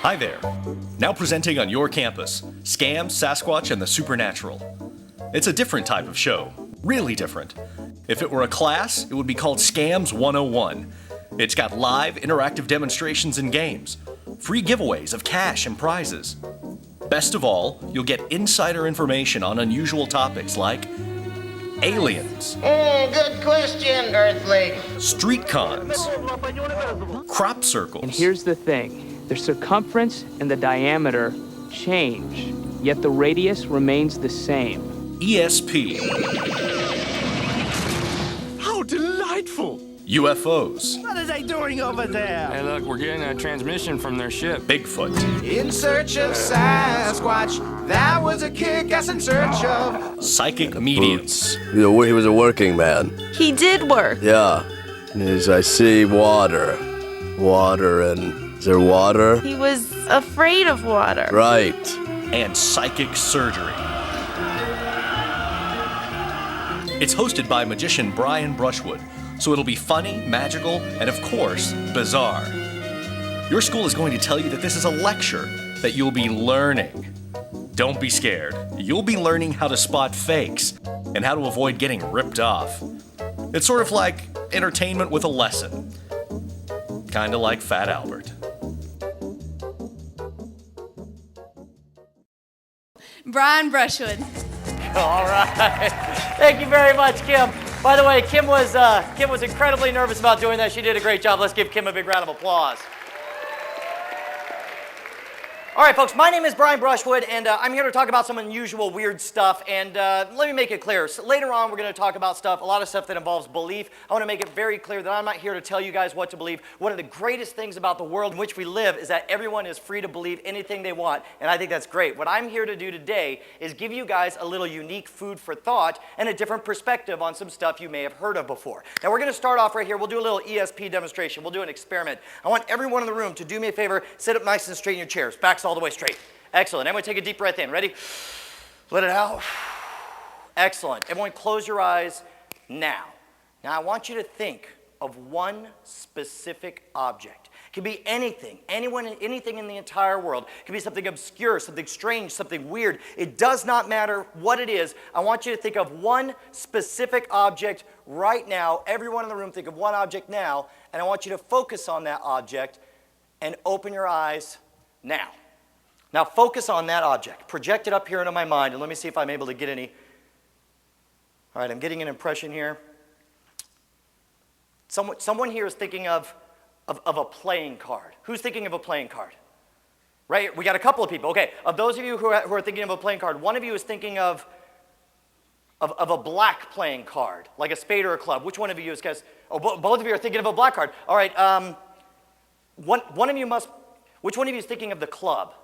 Hi there. Now presenting on your campus, Scams, Sasquatch, and the Supernatural. It's a different type of show. Really different. If it were a class, it would be called Scams 101. It's got live, interactive demonstrations and games. Free giveaways of cash and prizes. Best of all, you'll get insider information on unusual topics like aliens. Good question, Earthling. Street cons. Crop circles. And here's the thing. The circumference and the diameter change, yet the radius remains the same. ESP. How delightful! UFOs. What are they doing over there? Hey, look, we're getting a transmission from their ship. Bigfoot. In search of Sasquatch. That was a kick-ass in search of... Psychic mediums. He was a working man. He did work. Yeah. As I see water. Water and... Is there water? He was afraid of water. Right. And psychic surgery. It's hosted by magician Brian Brushwood, so it'll be funny, magical, and of course, bizarre. Your school is going to tell you that this is a lecture, that you'll be learning. Don't be scared. You'll be learning how to spot fakes and how to avoid getting ripped off. It's sort of like entertainment with a lesson. Kinda like Fat Albert. Brian Brushwood. All right. Thank you very much, Kim. By the way, Kim was incredibly nervous about doing that. She did a great job. Let's give Kim a big round of applause. All right, folks, my name is Brian Brushwood, and I'm here to talk about some unusual, weird stuff, and let me make it clear. So later on, we're going to talk about a lot of stuff that involves belief. I want to make it very clear that I'm not here to tell you guys what to believe. One of the greatest things about the world in which we live is that everyone is free to believe anything they want, and I think that's great. What I'm here to do today is give you guys a little unique food for thought and a different perspective on some stuff you may have heard of before. Now, we're going to start off right here. We'll do a little ESP demonstration. We'll do an experiment. I want everyone in the room to do me a favor, sit up nice and straight in your chairs, backs all the way straight. Excellent. Everyone take a deep breath in. Ready? Let it out. Excellent. Everyone close your eyes now. Now I want you to think of one specific object. It can be anything, anything in the entire world. It can be something obscure, something strange, something weird. It does not matter what it is. I want you to think of one specific object right now. Everyone in the room think of one object now, and I want you to focus on that object and open your eyes now. Now focus on that object. Project it up here into my mind, and let me see if I'm able to get any. All right, I'm getting an impression here. Someone here is thinking of a playing card. Who's thinking of a playing card? Right, we got a couple of people. Okay, of those of you who are thinking of a playing card, one of you is thinking of a black playing card, like a spade or a club. Which one of you is, guys? Oh, both of you are thinking of a black card. All right, one of you must, which one of you is thinking of the club?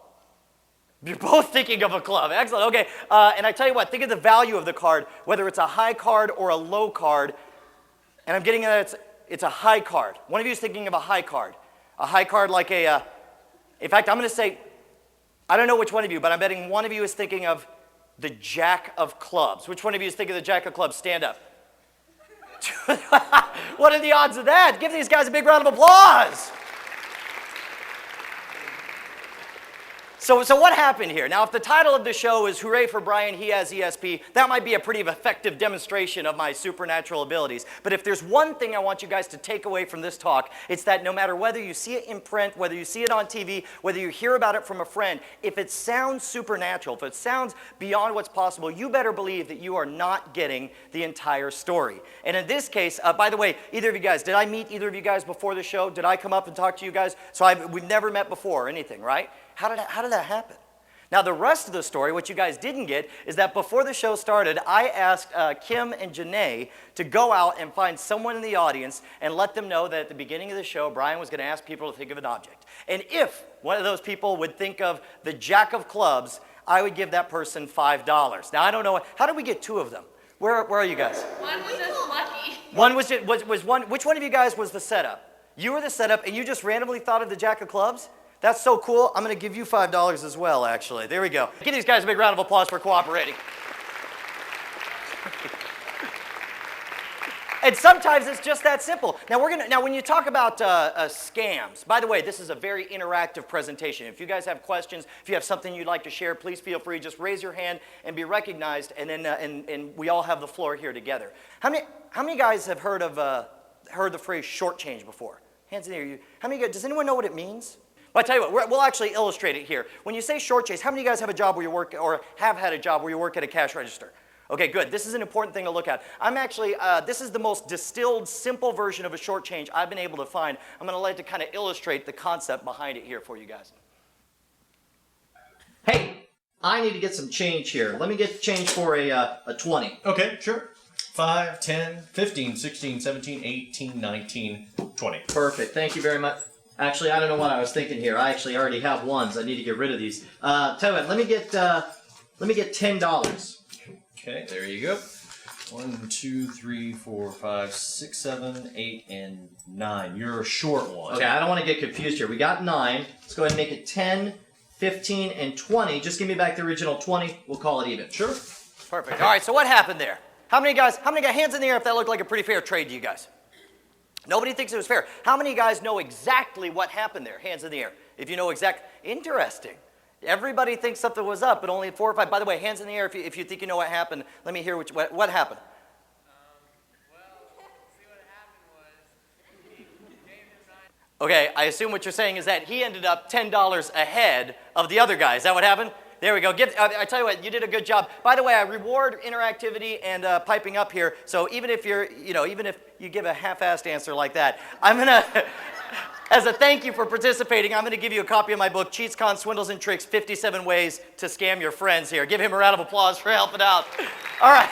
You're both thinking of a club. Excellent. Okay. And I tell you what, think of the value of the card, whether it's a high card or a low card. And I'm getting that it's a high card. One of you is thinking of a high card. A high card like a, in fact, I'm going to say, I don't know which one of you, but I'm betting one of you is thinking of the Jack of Clubs. Which one of you is thinking of the Jack of Clubs? Stand up. What are the odds of that? Give these guys a big round of applause. So what happened here? Now, if the title of the show is Hooray for Brian, he has ESP, that might be a pretty effective demonstration of my supernatural abilities. But if there's one thing I want you guys to take away from this talk, it's that no matter whether you see it in print, whether you see it on TV, whether you hear about it from a friend, if it sounds supernatural, if it sounds beyond what's possible, you better believe that you are not getting the entire story. And in this case, by the way, either of you guys, did I meet either of you guys before the show? Did I come up and talk to you guys? So we've never met before or anything, right? How did that happen? Now, the rest of the story, what you guys didn't get, is that before the show started, I asked Kim and Janae to go out and find someone in the audience and let them know that at the beginning of the show, Brian was going to ask people to think of an object. And if one of those people would think of the Jack of Clubs, I would give that person $5. Now, I don't know, how did we get two of them? Where are you guys? One was just lucky. One was one, which one of you guys was the setup? You were the setup, and you just randomly thought of the Jack of Clubs? That's so cool. I'm going to give you $5 as well, actually. There we go. Give these guys a big round of applause for cooperating. And sometimes it's just that simple. Now when you talk about scams, by the way, this is a very interactive presentation. If you guys have questions, if you have something you'd like to share, please feel free. Just raise your hand and be recognized, and then and we all have the floor here together. How many guys have heard the phrase shortchange before? Hands in the air. How many guys? Does anyone know what it means? Well, I tell you what, we'll actually illustrate it here. When you say shortchange, how many of you guys have a job where you work, or have had a job where you work at a cash register? Okay, good. This is an important thing to look at. I'm actually, this is the most distilled, simple version of a shortchange I've been able to find. I'm going to let it to kind of illustrate the concept behind it here for you guys. Hey, I need to get some change here. Let me get change for a 20. Okay, sure. 5, 10, 15, 16, 17, 18, 19, 20. Perfect. Thank you very much. Actually, I don't know what I was thinking here. I actually already have ones. I need to get rid of these. Tell you what, let me get $10. Okay, there you go. 1, 2, 3, 4, 5, 6, 7, 8, and 9. You're a short one. Okay, I don't want to get confused here. We got 9. Let's go ahead and make it 10, 15, and 20. Just give me back the original 20. We'll call it even. Sure. Perfect. All right, so what happened there? How many guys, hands in the air if that looked like a pretty fair trade to you guys? Nobody thinks it was fair. How many guys know exactly what happened there? Hands in the air. If you know interesting. Everybody thinks something was up, but only 4 or 5. By the way, hands in the air if you think you know what happened. Let me hear what happened. Okay, I assume what you're saying is that he ended up $10 ahead of the other guy. Is that what happened? There we go. I tell you what, you did a good job. By the way, I reward interactivity and piping up here. So even if even if you give a half-assed answer like that, I'm gonna, as a thank you for participating, I'm gonna give you a copy of my book, Cheats, Cons, Swindles, and Tricks: 57 Ways to Scam Your Friends. Here, give him a round of applause for helping out. All right.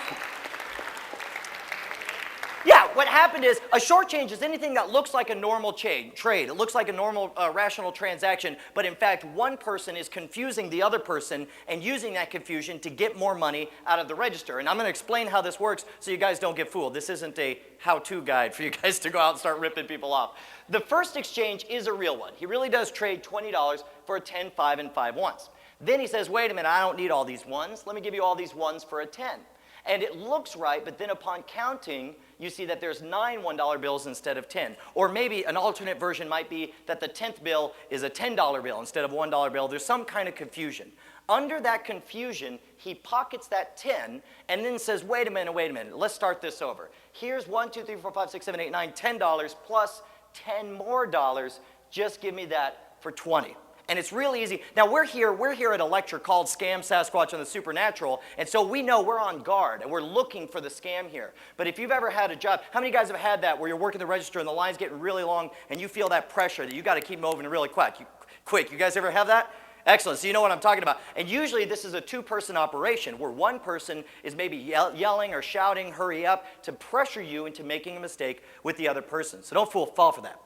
Yeah, what happened is a shortchange is anything that looks like a normal trade. It looks like a normal rational transaction, but in fact, one person is confusing the other person and using that confusion to get more money out of the register. And I'm going to explain how this works so you guys don't get fooled. This isn't a how-to guide for you guys to go out and start ripping people off. The first exchange is a real one. He really does trade $20 for a 10, 5, and 5 ones. Then he says, wait a minute, I don't need all these ones. Let me give you all these ones for a 10. And it looks right, but then upon counting, you see that there's 9 $1 bills instead of 10. Or maybe an alternate version might be that the 10th bill is a $10 bill instead of a $1 bill. There's some kind of confusion. Under that confusion, he pockets that 10 and then says, wait a minute, let's start this over. Here's 1, 2, 3, 4, 5, 6, 7, 8, 9, $10 plus 10 more dollars. Just give me that for 20. And it's really easy. Now, we're here at a lecture called Scam, Sasquatch, and the Supernatural, and so we know we're on guard, and we're looking for the scam here. But if you've ever had a job, how many guys have had that where you're working the register and the line's getting really long, and you feel that pressure that you got to keep moving really quick? You guys ever have that? Excellent, so you know what I'm talking about. And usually this is a 2-person operation where one person is maybe yelling or shouting, hurry up, to pressure you into making a mistake with the other person. So don't fall for that.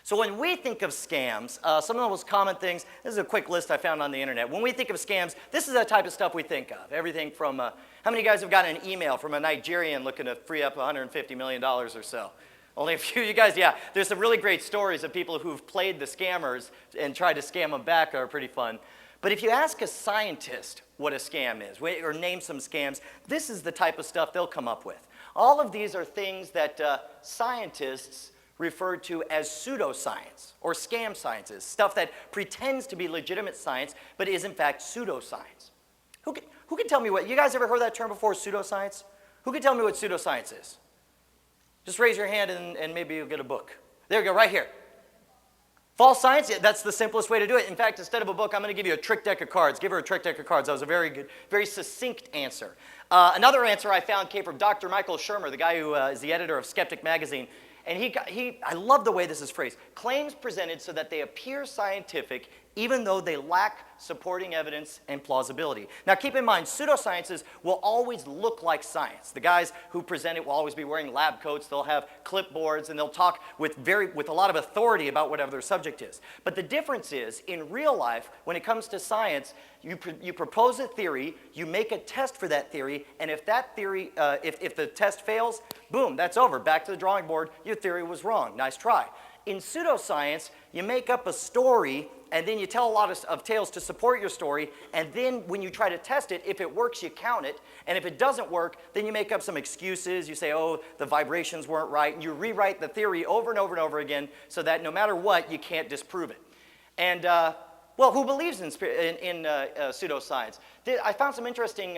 So when we think of scams, some of the most common things, this is a quick list I found on the internet. When we think of scams, this is the type of stuff we think of. Everything from, how many of you guys have gotten an email from a Nigerian looking to free up $150 million or so? Only a few of you guys, yeah. There's some really great stories of people who've played the scammers and tried to scam them back that are pretty fun. But if you ask a scientist what a scam is, or name some scams, this is the type of stuff they'll come up with. All of these are things that scientists referred to as pseudoscience or scam sciences, stuff that pretends to be legitimate science but is in fact pseudoscience. Who can tell me what, you guys ever heard that term before, pseudoscience? Who can tell me what pseudoscience is? Just raise your hand and maybe you'll get a book. There we go, right here. False science, yeah, that's the simplest way to do it. In fact, instead of a book, I'm going to give you a trick deck of cards. Give her a trick deck of cards. That was a very good, very succinct answer. Another answer I found came from Dr. Michael Shermer, the guy who is the editor of Skeptic magazine. And I love the way this is phrased. Claims presented so that they appear scientific even though they lack supporting evidence and plausibility. Now keep in mind, pseudosciences will always look like science. The guys who present it will always be wearing lab coats, they'll have clipboards, and they'll talk with a lot of authority about whatever their subject is. But the difference is, in real life, when it comes to science, you propose a theory, you make a test for that theory, and if that theory, if the test fails, boom, that's over. Back to the drawing board, your theory was wrong. Nice try. In pseudoscience, you make up a story and then you tell a lot of tales to support your story, and then when you try to test it, if it works, you count it, and if it doesn't work, then you make up some excuses. You say, oh, the vibrations weren't right, and you rewrite the theory over and over and over again so that no matter what, you can't disprove it. And well, who believes in pseudoscience? I found some interesting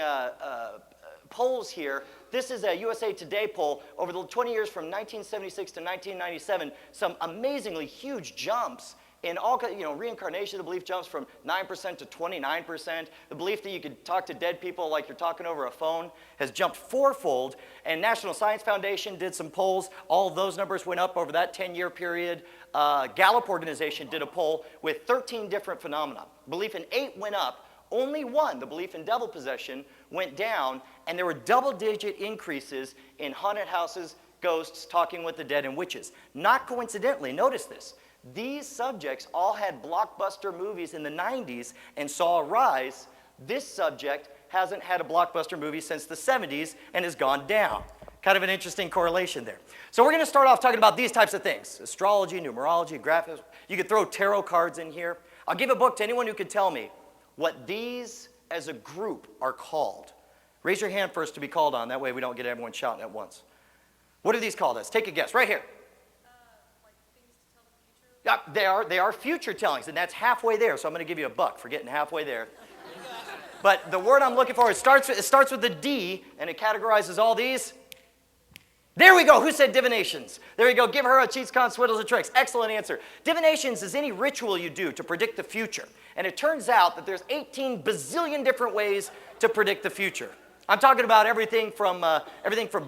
polls here. This is a USA Today poll over the 20 years from 1976 to 1997. Some amazingly huge jumps in all, reincarnation. The belief jumps from 9% to 29%. The belief that you could talk to dead people like you're talking over a phone has jumped fourfold. And National Science Foundation did some polls. All of those numbers went up over that 10-year period. Gallup organization did a poll with 13 different phenomena. Belief in 8 went up. Only one, the belief in devil possession, went down, and there were double-digit increases in haunted houses, ghosts, talking with the dead, and witches. Not coincidentally, notice this, these subjects all had blockbuster movies in the 90s and saw a rise. This subject hasn't had a blockbuster movie since the 70s and has gone down. Kind of an interesting correlation there. So we're going to start off talking about these types of things. Astrology, numerology, graphics. You could throw tarot cards in here. I'll give a book to anyone who could tell me what these as a group are called. Raise your hand first to be called on. That way we don't get everyone shouting at once. What are these called as? Take a guess. Right here. Like things to tell the future? Yeah, they are future tellings, and that's halfway there, so I'm going to give you a buck for getting halfway there. But the word I'm looking for, it starts with a D, and it categorizes all these. There we go. Who said divinations? There we go. Give her a cheats, cons, swindles, and tricks. Excellent answer. Divinations is any ritual you do to predict the future. And it turns out that there's 18 bazillion different ways to predict the future. I'm talking about everything from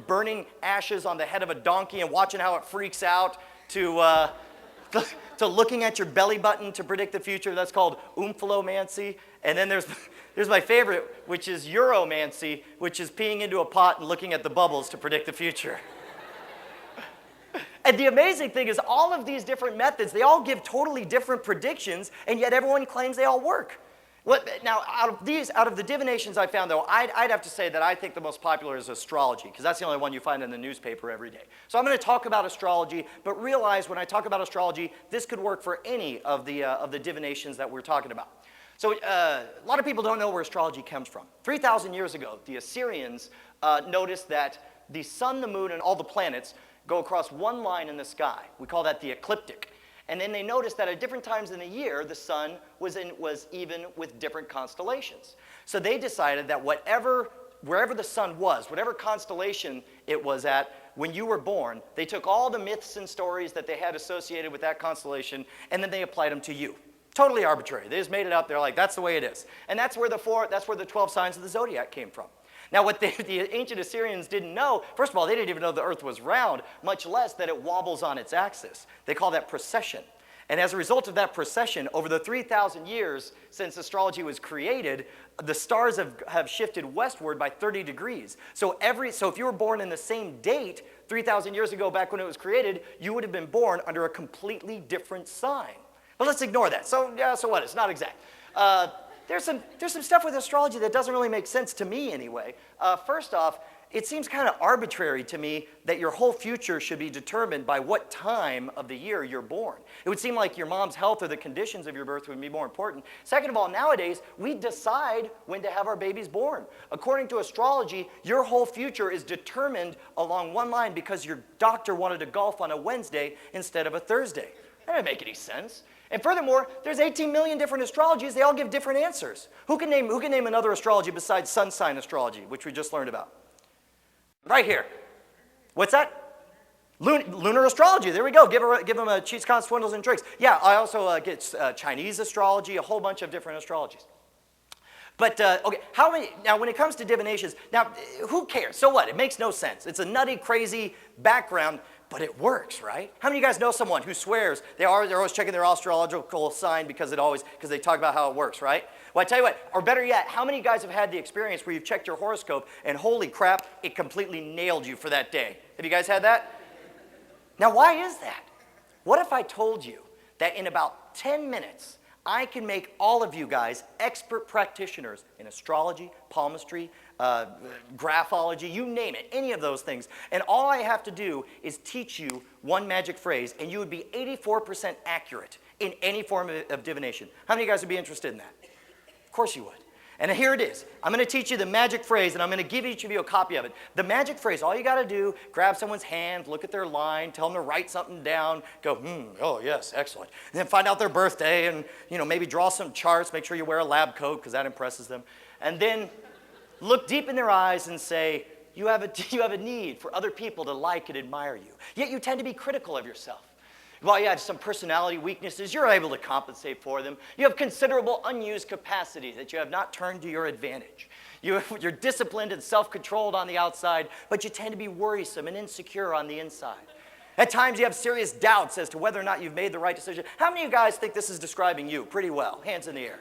burning ashes on the head of a donkey and watching how it freaks out to looking at your belly button to predict the future. That's called oomphallomancy. And then there's my favorite, which is Euromancy, which is peeing into a pot and looking at the bubbles to predict the future. And the amazing thing is all of these different methods, they all give totally different predictions, and yet everyone claims they all work. Now, out of the divinations I found, though, I'd have to say that I think the most popular is astrology, because that's the only one you find in the newspaper every day. So I'm going to talk about astrology, but realize when I talk about astrology, this could work for any of the divinations that we're talking about. So a lot of people don't know where astrology comes from. 3,000 years ago, the Assyrians noticed that the sun, the moon, and all the planets go across one line in the sky. We call that the ecliptic. And then they noticed that at different times in the year, the sun was even with different constellations. So they decided that wherever the sun was, whatever constellation it was at when you were born, they took all the myths and stories that they had associated with that constellation, and then they applied them to you. Totally arbitrary. They just made it up. They're like, that's the way it is. And that's where the 12 signs of the zodiac came from. Now, what the ancient Assyrians didn't know, first of all, they didn't even know the earth was round, much less that it wobbles on its axis. They call that precession. And as a result of that precession, over the 3,000 years since astrology was created, the stars have shifted westward by 30 degrees. So if you were born in the same date, 3,000 years ago, back when it was created, you would have been born under a completely different sign. But let's ignore that. So what? It's not exact. There's some stuff with astrology that doesn't really make sense to me anyway. First off, it seems kind of arbitrary to me that your whole future should be determined by what time of the year you're born. It would seem like your mom's health or the conditions of your birth would be more important. Second of all, nowadays, we decide when to have our babies born. According to astrology, your whole future is determined along one line because your doctor wanted to golf on a Wednesday instead of a Thursday. That doesn't make any sense. And furthermore, there's 18 million different astrologies. They all give different answers. Who can name another astrology besides sun sign astrology, which we just learned about? Right here. What's that? Lunar astrology. There we go. Give them a cheats, cons, swindles, and tricks. Yeah, I also get Chinese astrology, a whole bunch of different astrologies. But, okay, now when it comes to divinations, now, who cares? So what? It makes no sense. It's a nutty, crazy background, but it works, right? How many of you guys know someone who swears they're always checking their astrological sign because they talk about how it works, right? Well, I tell you what, or better yet, how many of you guys have had the experience where you've checked your horoscope and holy crap, it completely nailed you for that day? Have you guys had that? Now, why is that? What if I told you that in about 10 minutes, I can make all of you guys expert practitioners in astrology, palmistry, graphology, you name it, any of those things. And all I have to do is teach you one magic phrase, and you would be 84% accurate in any form of divination. How many of you guys would be interested in that? Of course you would. And here it is. I'm going to teach you the magic phrase, and I'm going to give each of you a copy of it. The magic phrase, all you got to do, grab someone's hand, look at their line, tell them to write something down, go, oh, yes, excellent. And then find out their birthday and, maybe draw some charts, make sure you wear a lab coat because that impresses them. And then look deep in their eyes and say, you have a need for other people to like and admire you. Yet you tend to be critical of yourself. While you have some personality weaknesses, you're able to compensate for them. You have considerable unused capacity that you have not turned to your advantage. You're disciplined and self-controlled on the outside, but you tend to be worrisome and insecure on the inside. At times you have serious doubts as to whether or not you've made the right decision. How many of you guys think this is describing you pretty well? Hands in the air.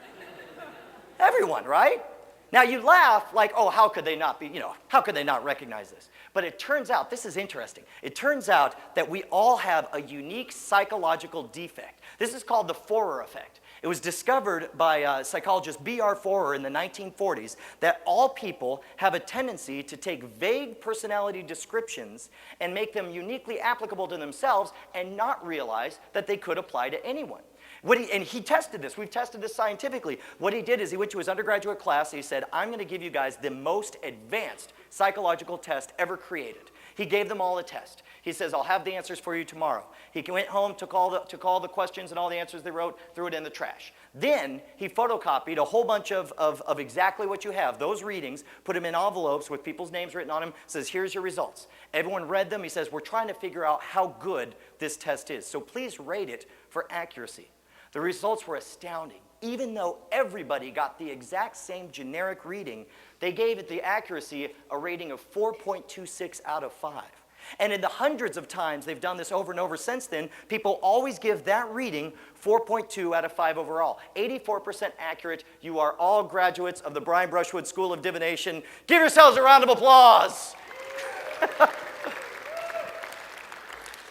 Everyone, right? Now you laugh like, oh, how could they not be, how could they not recognize this? But it turns out, this is interesting, it turns out that we all have a unique psychological defect. This is called the Forer effect. It was discovered by psychologist B.R. Forer in the 1940s that all people have a tendency to take vague personality descriptions and make them uniquely applicable to themselves and not realize that they could apply to anyone. And he tested this. We've tested this scientifically. What he did is he went to his undergraduate class and he said, I'm going to give you guys the most advanced psychological test ever created. He gave them all a test. He says, I'll have the answers for you tomorrow. He went home, took all the questions and all the answers they wrote, threw it in the trash. Then he photocopied a whole bunch of exactly what you have, those readings, put them in envelopes with people's names written on them, says, here's your results. Everyone read them. He says, we're trying to figure out how good this test is. So please rate it for accuracy. The results were astounding. Even though everybody got the exact same generic reading, they gave it the accuracy a rating of 4.26 out of 5. And in the hundreds of times they've done this over and over since then, people always give that reading 4.2 out of 5 overall. 84% accurate. You are all graduates of the Brian Brushwood School of Divination. Give yourselves a round of applause.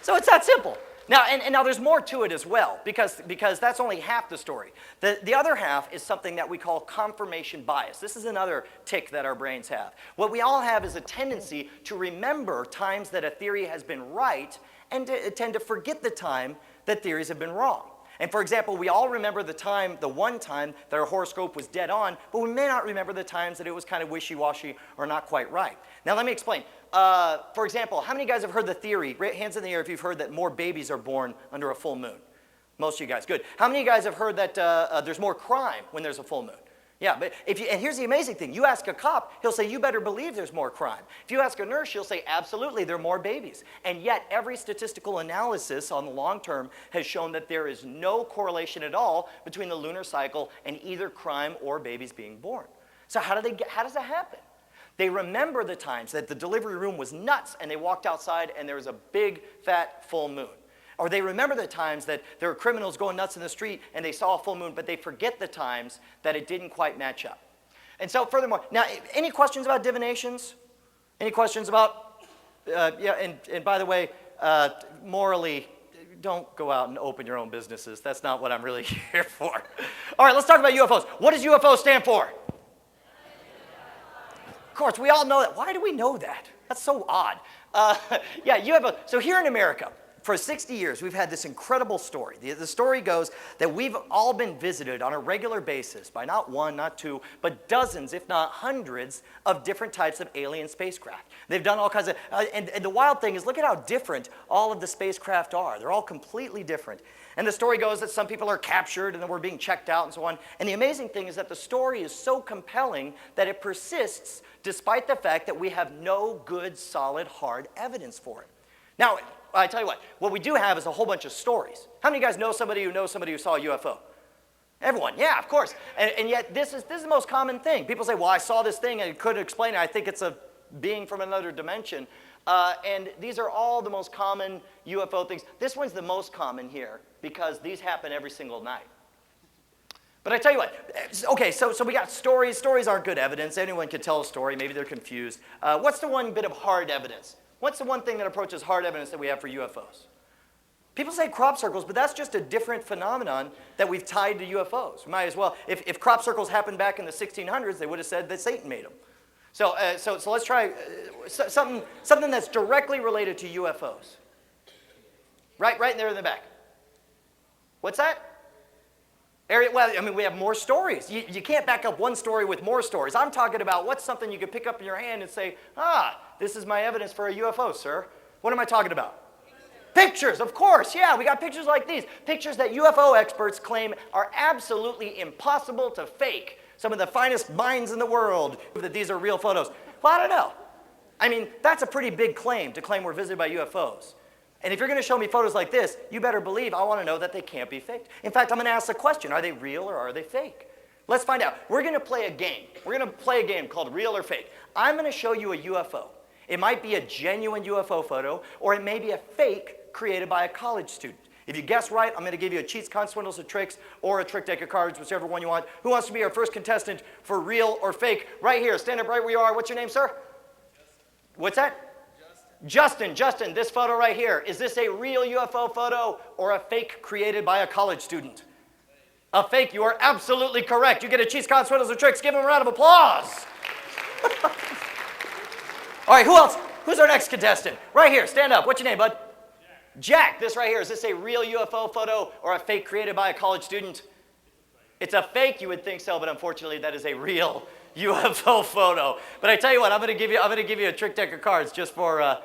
So it's that simple. Now, and now there's more to it as well, because that's only half the story. The other half is something that we call confirmation bias. This is another tick that our brains have. What we all have is a tendency to remember times that a theory has been right and to tend to forget the time that theories have been wrong. And for example, we all remember the one time that our horoscope was dead on, but we may not remember the times that it was kind of wishy-washy or not quite right. Now let me explain. For example, how many of you guys have heard the theory, hands in the air if you've heard that more babies are born under a full moon? Most of you guys, good. How many of you guys have heard that there's more crime when there's a full moon? Yeah, but and here's the amazing thing. You ask a cop, he'll say, you better believe there's more crime. If you ask a nurse, she'll say, absolutely, there are more babies. And yet, every statistical analysis on the long term has shown that there is no correlation at all between the lunar cycle and either crime or babies being born. So how does that happen? They remember the times that the delivery room was nuts and they walked outside and there was a big, fat, full moon. Or they remember the times that there were criminals going nuts in the street and they saw a full moon, but they forget the times that it didn't quite match up. And so furthermore, now, any questions about divinations? Any questions about, and by the way, morally, don't go out and open your own businesses. That's not what I'm really here for. All right, let's talk about UFOs. What does UFO stand for? Of course, we all know that. Why do we know that? That's so odd. So here in America, for 60 years, we've had this incredible story. The story goes that we've all been visited on a regular basis by not one, not two, but dozens, if not hundreds, of different types of alien spacecraft. They've done all kinds of, and the wild thing is, look at how different all of the spacecraft are. They're all completely different. And the story goes that some people are captured and then we're being checked out and so on. And the amazing thing is that the story is so compelling that it persists despite the fact that we have no good, solid, hard evidence for it. Now, I tell you what we do have is a whole bunch of stories. How many of you guys know somebody who saw a UFO? Everyone, yeah, of course. And yet this is the most common thing. People say, well, I saw this thing and I couldn't explain it. I think it's a being from another dimension. And these are all the most common UFO things. This one's the most common here because these happen every single night. But I tell you what, okay, so we got stories. Stories aren't good evidence. Anyone can tell a story. Maybe they're confused. What's the one bit of hard evidence? What's the one thing that approaches hard evidence that we have for UFOs? People say crop circles, but that's just a different phenomenon that we've tied to UFOs. We might as well, if crop circles happened back in the 1600s, they would have said that Satan made them. So let's try something that's directly related to UFOs. Right in there in the back. What's that? Well, I mean, we have more stories. You can't back up one story with more stories. I'm talking about what's something you could pick up in your hand and say, this is my evidence for a UFO, sir. What am I talking about? Pictures, of course. Yeah, we got pictures like these. Pictures that UFO experts claim are absolutely impossible to fake. Some of the finest minds in the world that these are real photos. Well, I don't know. I mean, that's a pretty big claim to claim we're visited by UFOs. And if you're going to show me photos like this, you better believe I want to know that they can't be faked. In fact, I'm going to ask the question, are they real or are they fake? Let's find out. We're going to play a game. We're going to play a game called Real or Fake. I'm going to show you a UFO. It might be a genuine UFO photo, or it may be a fake created by a college student. If you guess right, I'm going to give you a cheats, cons, swindles, and tricks, or a trick deck of cards, whichever one you want. Who wants to be our first contestant for Real or Fake? Right here. Stand up right where you are. What's your name, sir? Justin. What's that? Justin, this photo right here, is this a real UFO photo or a fake created by a college student? A fake, you are absolutely correct. You get a cheats, cons, swindles, and tricks. Give him a round of applause. All right, who else? Who's our next contestant? Right here, stand up. What's your name, bud? Jack, this right here, is this a real UFO photo or a fake created by a college student? It's a fake, you would think so, but unfortunately that is a real UFO photo. But I tell you what, I'm going to give you a trick deck of cards just for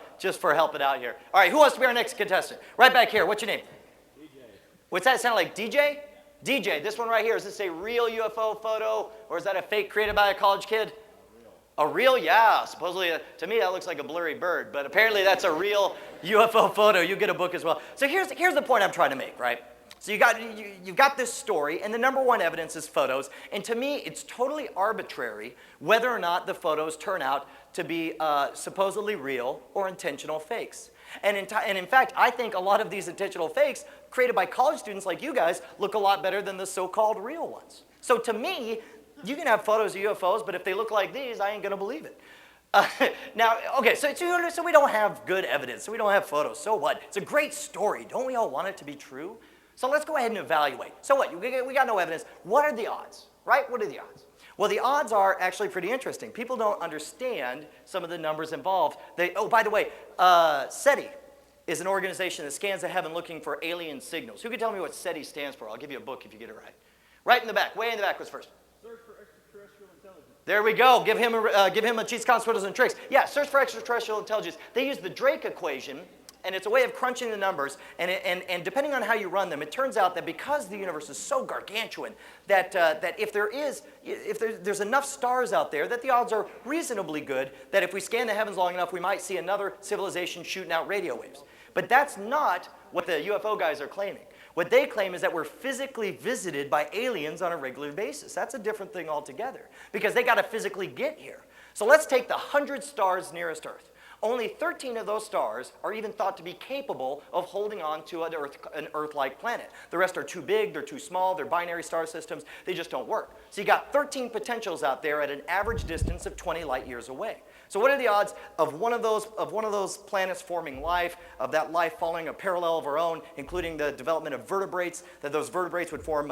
helping out here. All right, who wants to be our next contestant? Right back here. What's your name? DJ. What's that sound like? DJ? DJ. This one right here. Is this a real UFO photo or is that a fake created by a college kid? A real, yeah. Supposedly, to me, that looks like a blurry bird, but apparently that's a real UFO photo. You get a book as well. So here's the point I'm trying to make, right? So you've got this story, and the number one evidence is photos. And to me, it's totally arbitrary whether or not the photos turn out to be supposedly real or intentional fakes. And in fact, I think a lot of these intentional fakes created by college students like you guys look a lot better than the so-called real ones. So to me, you can have photos of UFOs, but if they look like these, I ain't going to believe it. Now, okay, so we don't have good evidence, so we don't have photos. So what? It's a great story. Don't we all want it to be true? So let's go ahead and evaluate. So what? We got no evidence. What are the odds, right? What are the odds? Well, the odds are actually pretty interesting. People don't understand some of the numbers involved. Oh, by the way, SETI is an organization that scans the heaven looking for alien signals. Who can tell me what SETI stands for? I'll give you a book if you get it right. Right in the back, way in the back was first. Search for extraterrestrial intelligence. There we go. Give him a cheats, cons, swindles, and tricks. Yeah, search for extraterrestrial intelligence. They use the Drake equation, and it's a way of crunching the numbers, and depending on how you run them, it turns out that because the universe is so gargantuan, that if there's enough stars out there, that the odds are reasonably good that if we scan the heavens long enough, we might see another civilization shooting out radio waves. But that's not what the UFO guys are claiming. What they claim is that we're physically visited by aliens on a regular basis. That's a different thing altogether, because they got to physically get here. So let's take the 100 stars nearest Earth. Only 13 of those stars are even thought to be capable of holding on to an Earth-like planet. The rest are too big, they're too small, they're binary star systems, they just don't work. So you got 13 potentials out there at an average distance of 20 light years away. So what are the odds of one of those planets forming life, of that life following a parallel of our own, including the development of vertebrates, that those vertebrates would form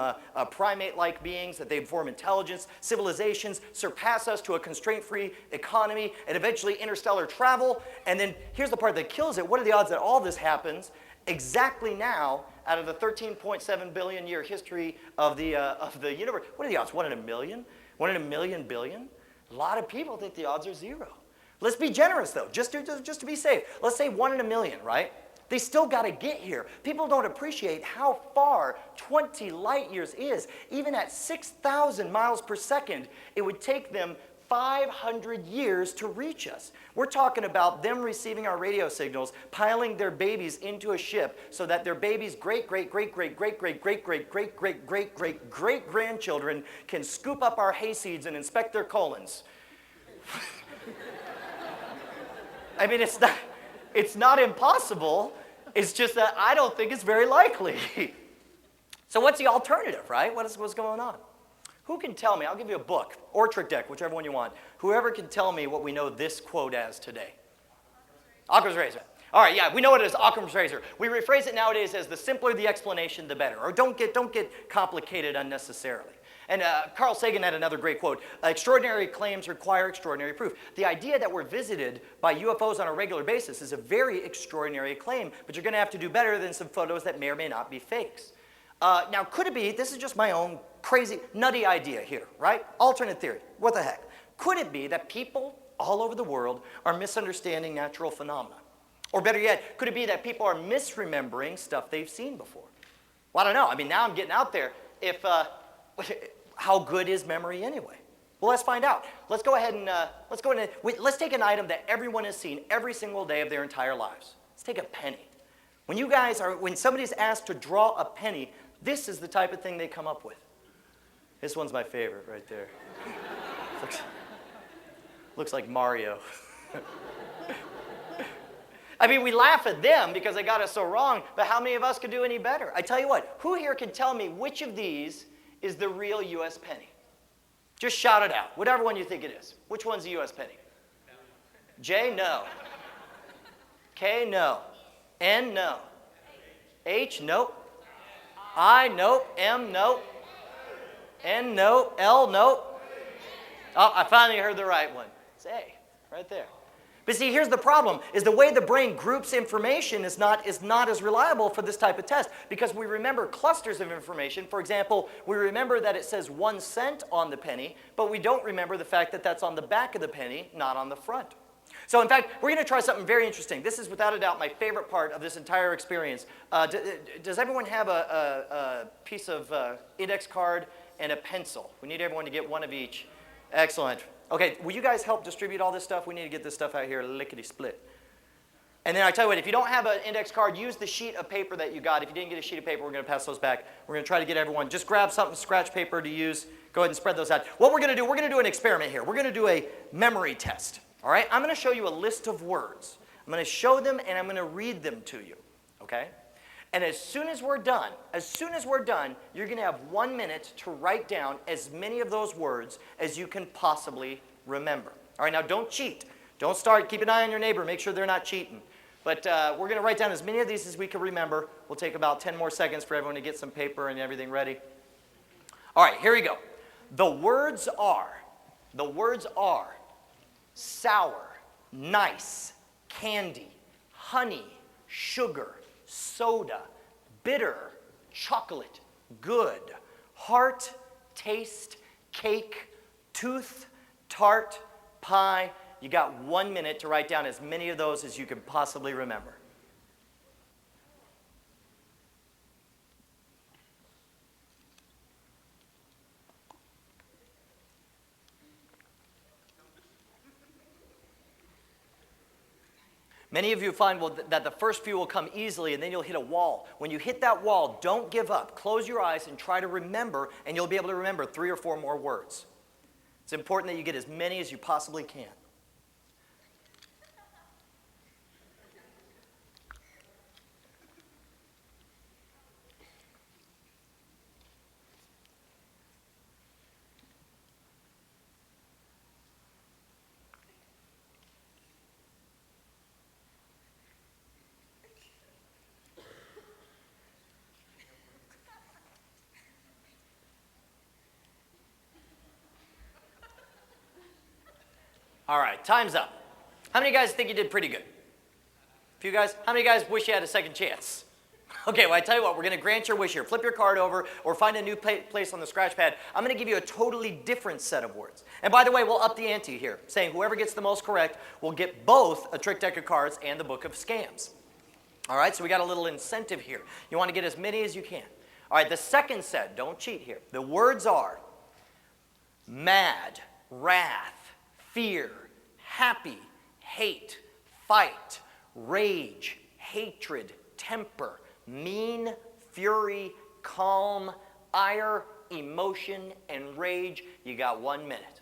primate-like beings, that they'd form intelligence, civilizations, surpass us to a constraint-free economy, and eventually interstellar travel? And then here's the part that kills it. What are the odds that all this happens exactly now out of the 13.7 billion year history of the universe? What are the odds? 1 in a million? 1 in a million billion? A lot of people think the odds are 0. Let's be generous, though, just to be safe. Let's say 1 in a million, right? They still got to get here. People don't appreciate how far 20 light years is. Even at 6,000 miles per second, it would take them 500 years to reach us. We're talking about them receiving our radio signals, piling their babies into a ship so that their babies' great-great-great-great-great-great-great-great-great-great-grandchildren can scoop up our hayseeds and inspect their colons. I mean, it's not impossible. It's just that I don't think it's very likely. So what's the alternative, right? What's going on? Who can tell me? I'll give you a book or a trick deck, whichever one you want. Whoever can tell me what we know this quote as today. Occam's razor. All right, yeah, we know it as Occam's razor. We rephrase it nowadays as the simpler the explanation, the better. Or don't get complicated unnecessarily. And Carl Sagan had another great quote, extraordinary claims require extraordinary proof. The idea that we're visited by UFOs on a regular basis is a very extraordinary claim, but you're going to have to do better than some photos that may or may not be fakes. Now, could it be, this is just my own crazy, nutty idea here, right? Alternate theory, what the heck? Could it be that people all over the world are misunderstanding natural phenomena? Or better yet, could it be that people are misremembering stuff they've seen before? Well, I don't know. I mean, now I'm getting out there. How good is memory anyway? Well, let's find out. Let's go ahead and let's take an item that everyone has seen every single day of their entire lives. Let's take a penny. When somebody's asked to draw a penny, this is the type of thing they come up with. This one's my favorite right there. Looks like Mario. I mean, we laugh at them because they got us so wrong, but how many of us could do any better? I tell you what, who here can tell me which of these is the real U.S. penny? Just shout it out, whatever one you think it is. Which one's the U.S. penny? J, no. K, no. N, no. H, nope. I, nope. M, nope. N, no. L, nope. Oh, I finally heard the right one. It's A, right there. But see, here's the problem, is the way the brain groups information is not as reliable for this type of test because we remember clusters of information. For example, we remember that it says 1 cent on the penny, but we don't remember the fact that that's on the back of the penny, not on the front. So in fact, we're going to try something very interesting. This is without a doubt my favorite part of this entire experience. Does everyone have a piece of index card and a pencil? We need everyone to get one of each. Excellent. Okay, will you guys help distribute all this stuff? We need to get this stuff out here lickety-split. And then I tell you what, if you don't have an index card, use the sheet of paper that you got. If you didn't get a sheet of paper, we're going to pass those back. We're going to try to get everyone, just grab something, scratch paper to use. Go ahead and spread those out. What we're going to do, we're going to do an experiment here. We're going to do a memory test. All right, I'm going to show you a list of words. I'm going to show them and I'm going to read them to you. Okay? And as soon as we're done, you're going to have 1 minute to write down as many of those words as you can possibly remember. All right, now don't cheat. Don't start. Keep an eye on your neighbor. Make sure they're not cheating. But we're going to write down as many of these as we can remember. We'll take about 10 more seconds for everyone to get some paper and everything ready. All right, here we go. The words are sour, nice, candy, honey, sugar, soda, bitter, chocolate, good, heart, taste, cake, tooth, tart, pie. You got 1 minute to write down as many of those as you can possibly remember. Many of you find that the first few will come easily and then you'll hit a wall. When you hit that wall, don't give up. Close your eyes and try to remember, and you'll be able to remember 3 or 4 more words. It's important that you get as many as you possibly can. All right, time's up. How many guys think you did pretty good? A few guys? How many guys wish you had a second chance? Okay, well, I tell you what, we're going to grant your wish here. Flip your card over or find a new place on the scratch pad. I'm going to give you a totally different set of words. And by the way, we'll up the ante here, saying whoever gets the most correct will get both a trick deck of cards and the book of scams. All right, so we got a little incentive here. You want to get as many as you can. All right, the second set, don't cheat here. The words are mad, wrath, fear, happy, hate, fight, rage, hatred, temper, mean, fury, calm, ire, emotion, and rage. You got 1 minute.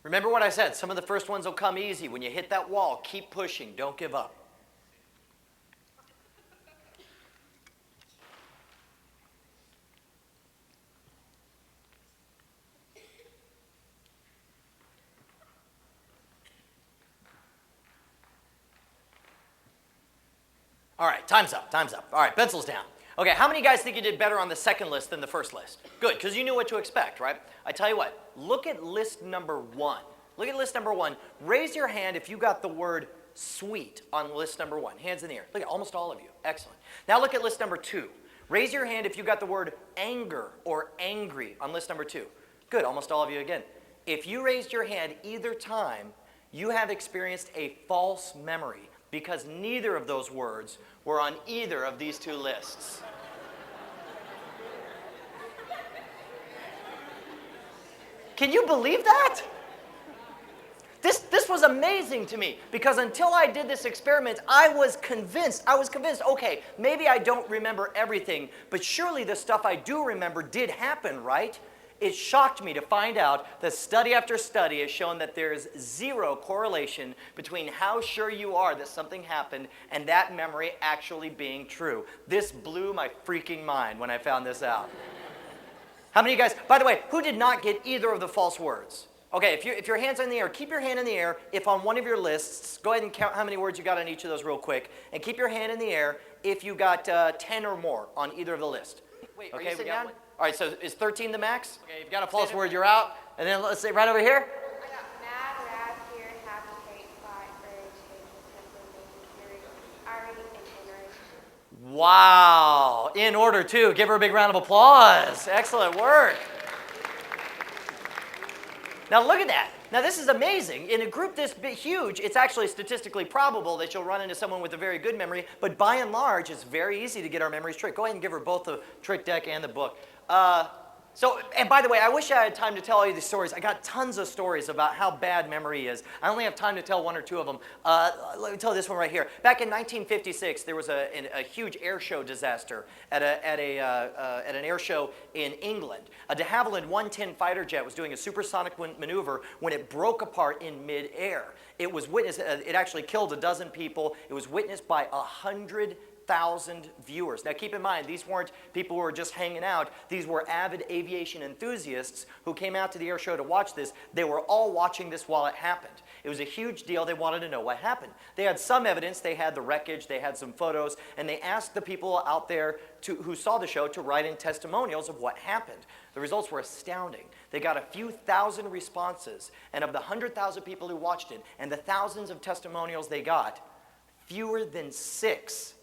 Remember what I said, some of the first ones will come easy. When you hit that wall, keep pushing, don't give up. All right, time's up, time's up. All right, pencils down. Okay, how many guys think you did better on the second list than the first list? Good, because you knew what to expect, right? I tell you what, look at list number 1. Look at list number 1. Raise your hand if you got the word sweet on list number 1. Hands in the air. Look at almost all of you. Excellent. Now look at list number 2. Raise your hand if you got the word anger or angry on list number 2. Good, almost all of you again. If you raised your hand either time, you have experienced a false memory, because neither of those words were on either of these 2 lists. Can you believe that? This was amazing to me, because until I did this experiment, I was convinced, okay, maybe I don't remember everything, but surely the stuff I do remember did happen, right? It shocked me to find out that study after study has shown that there is 0 correlation between how sure you are that something happened and that memory actually being true. This blew my freaking mind when I found this out. How many of you guys, by the way, who did not get either of the false words? Okay, if your hand's in the air, keep your hand in the air. If on one of your lists, go ahead and count how many words you got on each of those real quick, and keep your hand in the air if you got 10 or more on either of the lists. Wait, okay, are you sitting down? All right, so is 13 the max? Okay, you've got a false word, you're out. And then let's say right over here. I got mad, wrath, fear, happy, hate, fight, rage, hatred, temper, irony, and ignorance. Wow, in order too. Give her a big round of applause. Excellent work. Now look at that. Now this is amazing. In a group this big, huge, it's actually statistically probable that you'll run into someone with a very good memory, but by and large, it's very easy to get our memories tricked. Go ahead and give her both the trick deck and the book. And by the way, I wish I had time to tell all you these stories. I got tons of stories about how bad memory is. I only have time to tell 1 or 2 of them. Let me tell this one right here. Back in 1956, there was a huge air show disaster at an air show in England. A de Havilland 110 fighter jet was doing a supersonic maneuver when it broke apart in midair. It was witnessed. It actually killed a dozen people. It was witnessed by 100,000 viewers. Now keep in mind, these weren't people who were just hanging out. These were avid aviation enthusiasts who came out to the air show to watch this. They were all watching this while it happened. It was a huge deal. They wanted to know what happened. They had some evidence. They had the wreckage. They had some photos. And they asked the people out there who saw the show to write in testimonials of what happened. The results were astounding. They got a few thousand responses. And of the 100,000 people who watched it and the thousands of testimonials they got, fewer than 6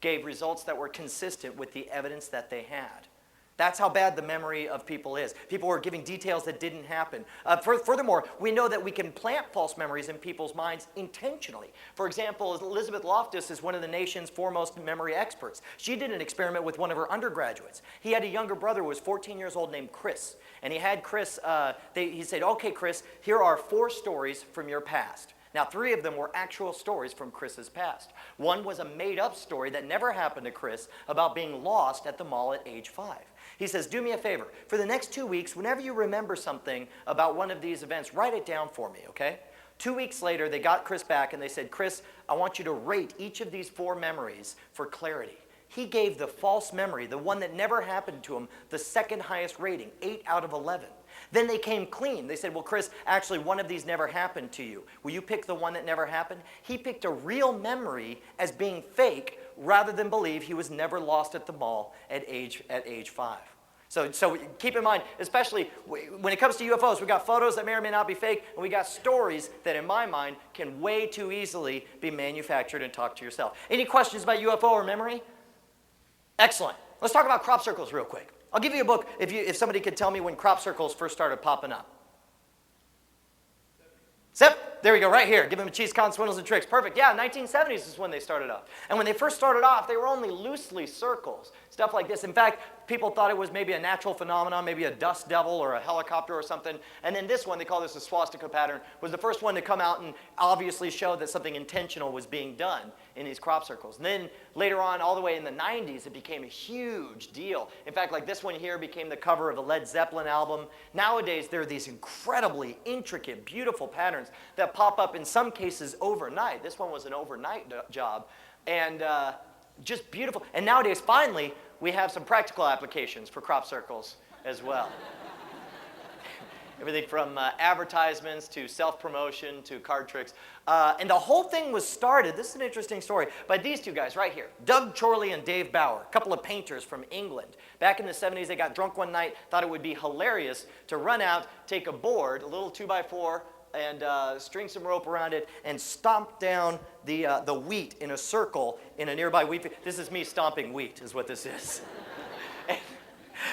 gave results that were consistent with the evidence that they had. That's how bad the memory of people is. People were giving details that didn't happen. Furthermore, we know that we can plant false memories in people's minds intentionally. For example, Elizabeth Loftus is one of the nation's foremost memory experts. She did an experiment with one of her undergraduates. He had a younger brother who was 14 years old named Chris. And he had Chris, he said, okay, Chris, here are 4 stories from your past. Now, 3 of them were actual stories from Chris's past. One was a made-up story that never happened to Chris about being lost at the mall at age 5. He says, do me a favor. For the next 2 weeks, whenever you remember something about one of these events, write it down for me, okay? 2 weeks later, they got Chris back and they said, Chris, I want you to rate each of these 4 memories for clarity. He gave the false memory, the one that never happened to him, the second highest rating, 8 out of 11. Then they came clean. They said, well, Chris, actually one of these never happened to you. Will you pick the one that never happened? He picked a real memory as being fake rather than believe he was never lost at the mall at age 5. So keep in mind, especially when it comes to UFOs, we got photos that may or may not be fake, and we got stories that, in my mind, can way too easily be manufactured and talk to yourself. Any questions about UFO or memory? Excellent. Let's talk about crop circles real quick. I'll give you a book if somebody could tell me when crop circles first started popping up. There we go, right here. Give them a cheese, con, swindles, and tricks. Perfect. Yeah, 1970s is when they started off. And when they first started off, they were only loosely circles, stuff like this. In fact, people thought it was maybe a natural phenomenon, maybe a dust devil or a helicopter or something. And then this one, they call this a swastika pattern, was the first one to come out and obviously show that something intentional was being done in these crop circles. And then later on, all the way in the 90s, it became a huge deal. In fact, like this one here became the cover of a Led Zeppelin album. Nowadays, there are these incredibly intricate, beautiful patterns that pop up in some cases overnight. This one was an overnight job. And just beautiful. And nowadays, finally, we have some practical applications for crop circles as well. Everything from advertisements to self-promotion to card tricks. And the whole thing was started, this is an interesting story, by these two guys right here, Doug Chorley and Dave Bauer, a couple of painters from England. Back in the 70s, they got drunk one night, thought it would be hilarious to run out, take a board, a little 2x4, and string some rope around it and stomp down the wheat in a circle in a nearby wheat field. This is me stomping wheat is what this is.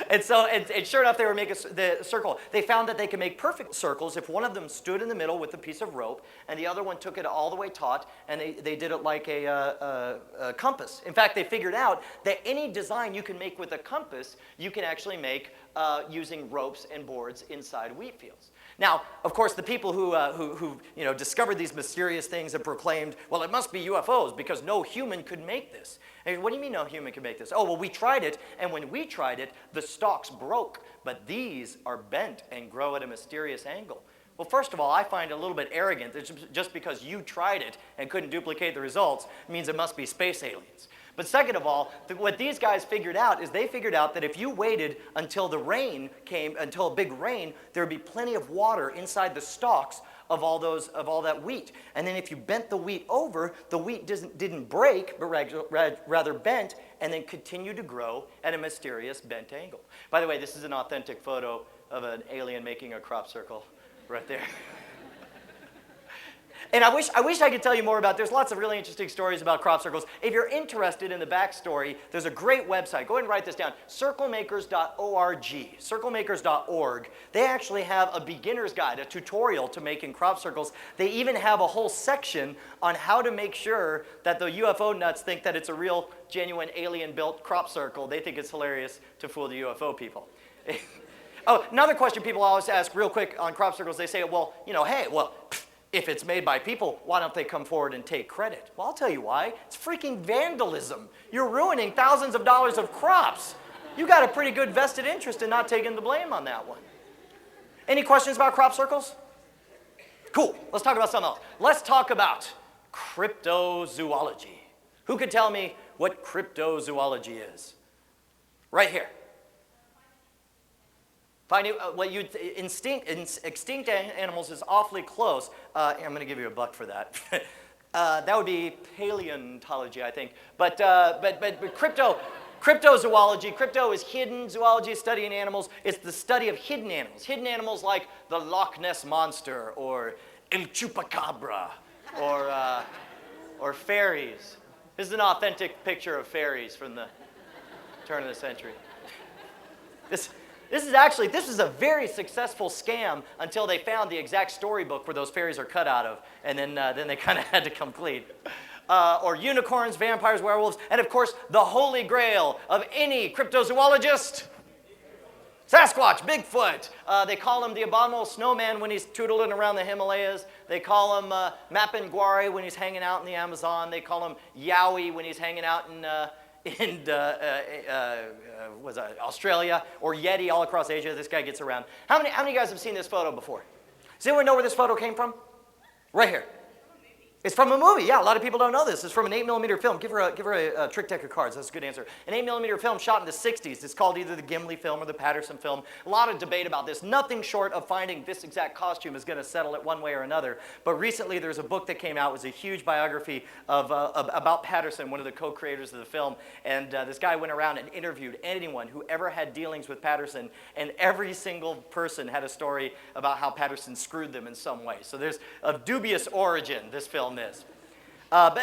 And sure enough, they were making the circle. They found that they could make perfect circles if one of them stood in the middle with a piece of rope and the other one took it all the way taut, and they did it like a compass. In fact, they figured out that any design you can make with a compass, you can actually make using ropes and boards inside wheat fields. Now, of course, the people who discovered these mysterious things and proclaimed, well, it must be UFOs because no human could make this. And what do you mean no human could make this? Oh, well, we tried it, and when we tried it, the stalks broke, but these are bent and grow at a mysterious angle. Well, first of all, I find it a little bit arrogant that just because you tried it and couldn't duplicate the results means it must be space aliens. But second of all, what these guys figured out is they figured out that if you waited until the rain came, until a big rain, there would be plenty of water inside the stalks of all that wheat. And then if you bent the wheat over, the wheat didn't break, but rather bent, and then continued to grow at a mysterious bent angle. By the way, this is an authentic photo of an alien making a crop circle right there. And I wish I could tell you more about. There's lots of really interesting stories about crop circles. If you're interested in the backstory, there's a great website. Go ahead and write this down. Circlemakers.org. Circlemakers.org. They actually have a beginner's guide, a tutorial to making crop circles. They even have a whole section on how to make sure that the UFO nuts think that it's a real, genuine alien-built crop circle. They think it's hilarious to fool the UFO people. Oh, another question people always ask real quick on crop circles. They say, well, if it's made by people, why don't they come forward and take credit? Well, I'll tell you why. It's freaking vandalism. You're ruining thousands of dollars of crops. You got a pretty good vested interest in not taking the blame on that one. Any questions about crop circles? Cool. Let's talk about something else. Let's talk about cryptozoology. Who could tell me what cryptozoology is? Right here. Finding what extinct animals is awfully close. I'm going to give you $1 for that. That would be paleontology, I think. But cryptozoology. Crypto is hidden. Zoology is studying animals. It's the study of hidden animals. Hidden animals like the Loch Ness Monster or El Chupacabra or fairies. This is an authentic picture of fairies from the turn of the century. This is a very successful scam until they found the exact storybook where those fairies are cut out of, and then they kind of had to come clean. Or unicorns, vampires, werewolves, and of course, the holy grail of any cryptozoologist, Sasquatch, Bigfoot. They call him the abominable snowman when he's tootling around the Himalayas. They call him Mapinguari when he's hanging out in the Amazon. They call him Yowie when he's hanging out in Australia, or Yeti all across Asia. This guy gets around. How many of you guys have seen this photo before? Does anyone know where this photo came from? Right here. It's from a movie. Yeah, a lot of people don't know this. It's from an 8mm film. Give her a trick deck of cards. That's a good answer. An 8mm film shot in the 60s. It's called either the Gimli film or the Patterson film. A lot of debate about this. Nothing short of finding this exact costume is going to settle it one way or another. But recently there's a book that came out. It was a huge biography about Patterson, one of the co-creators of the film. And this guy went around and interviewed anyone who ever had dealings with Patterson. And every single person had a story about how Patterson screwed them in some way. So there's a dubious origin, this film is. And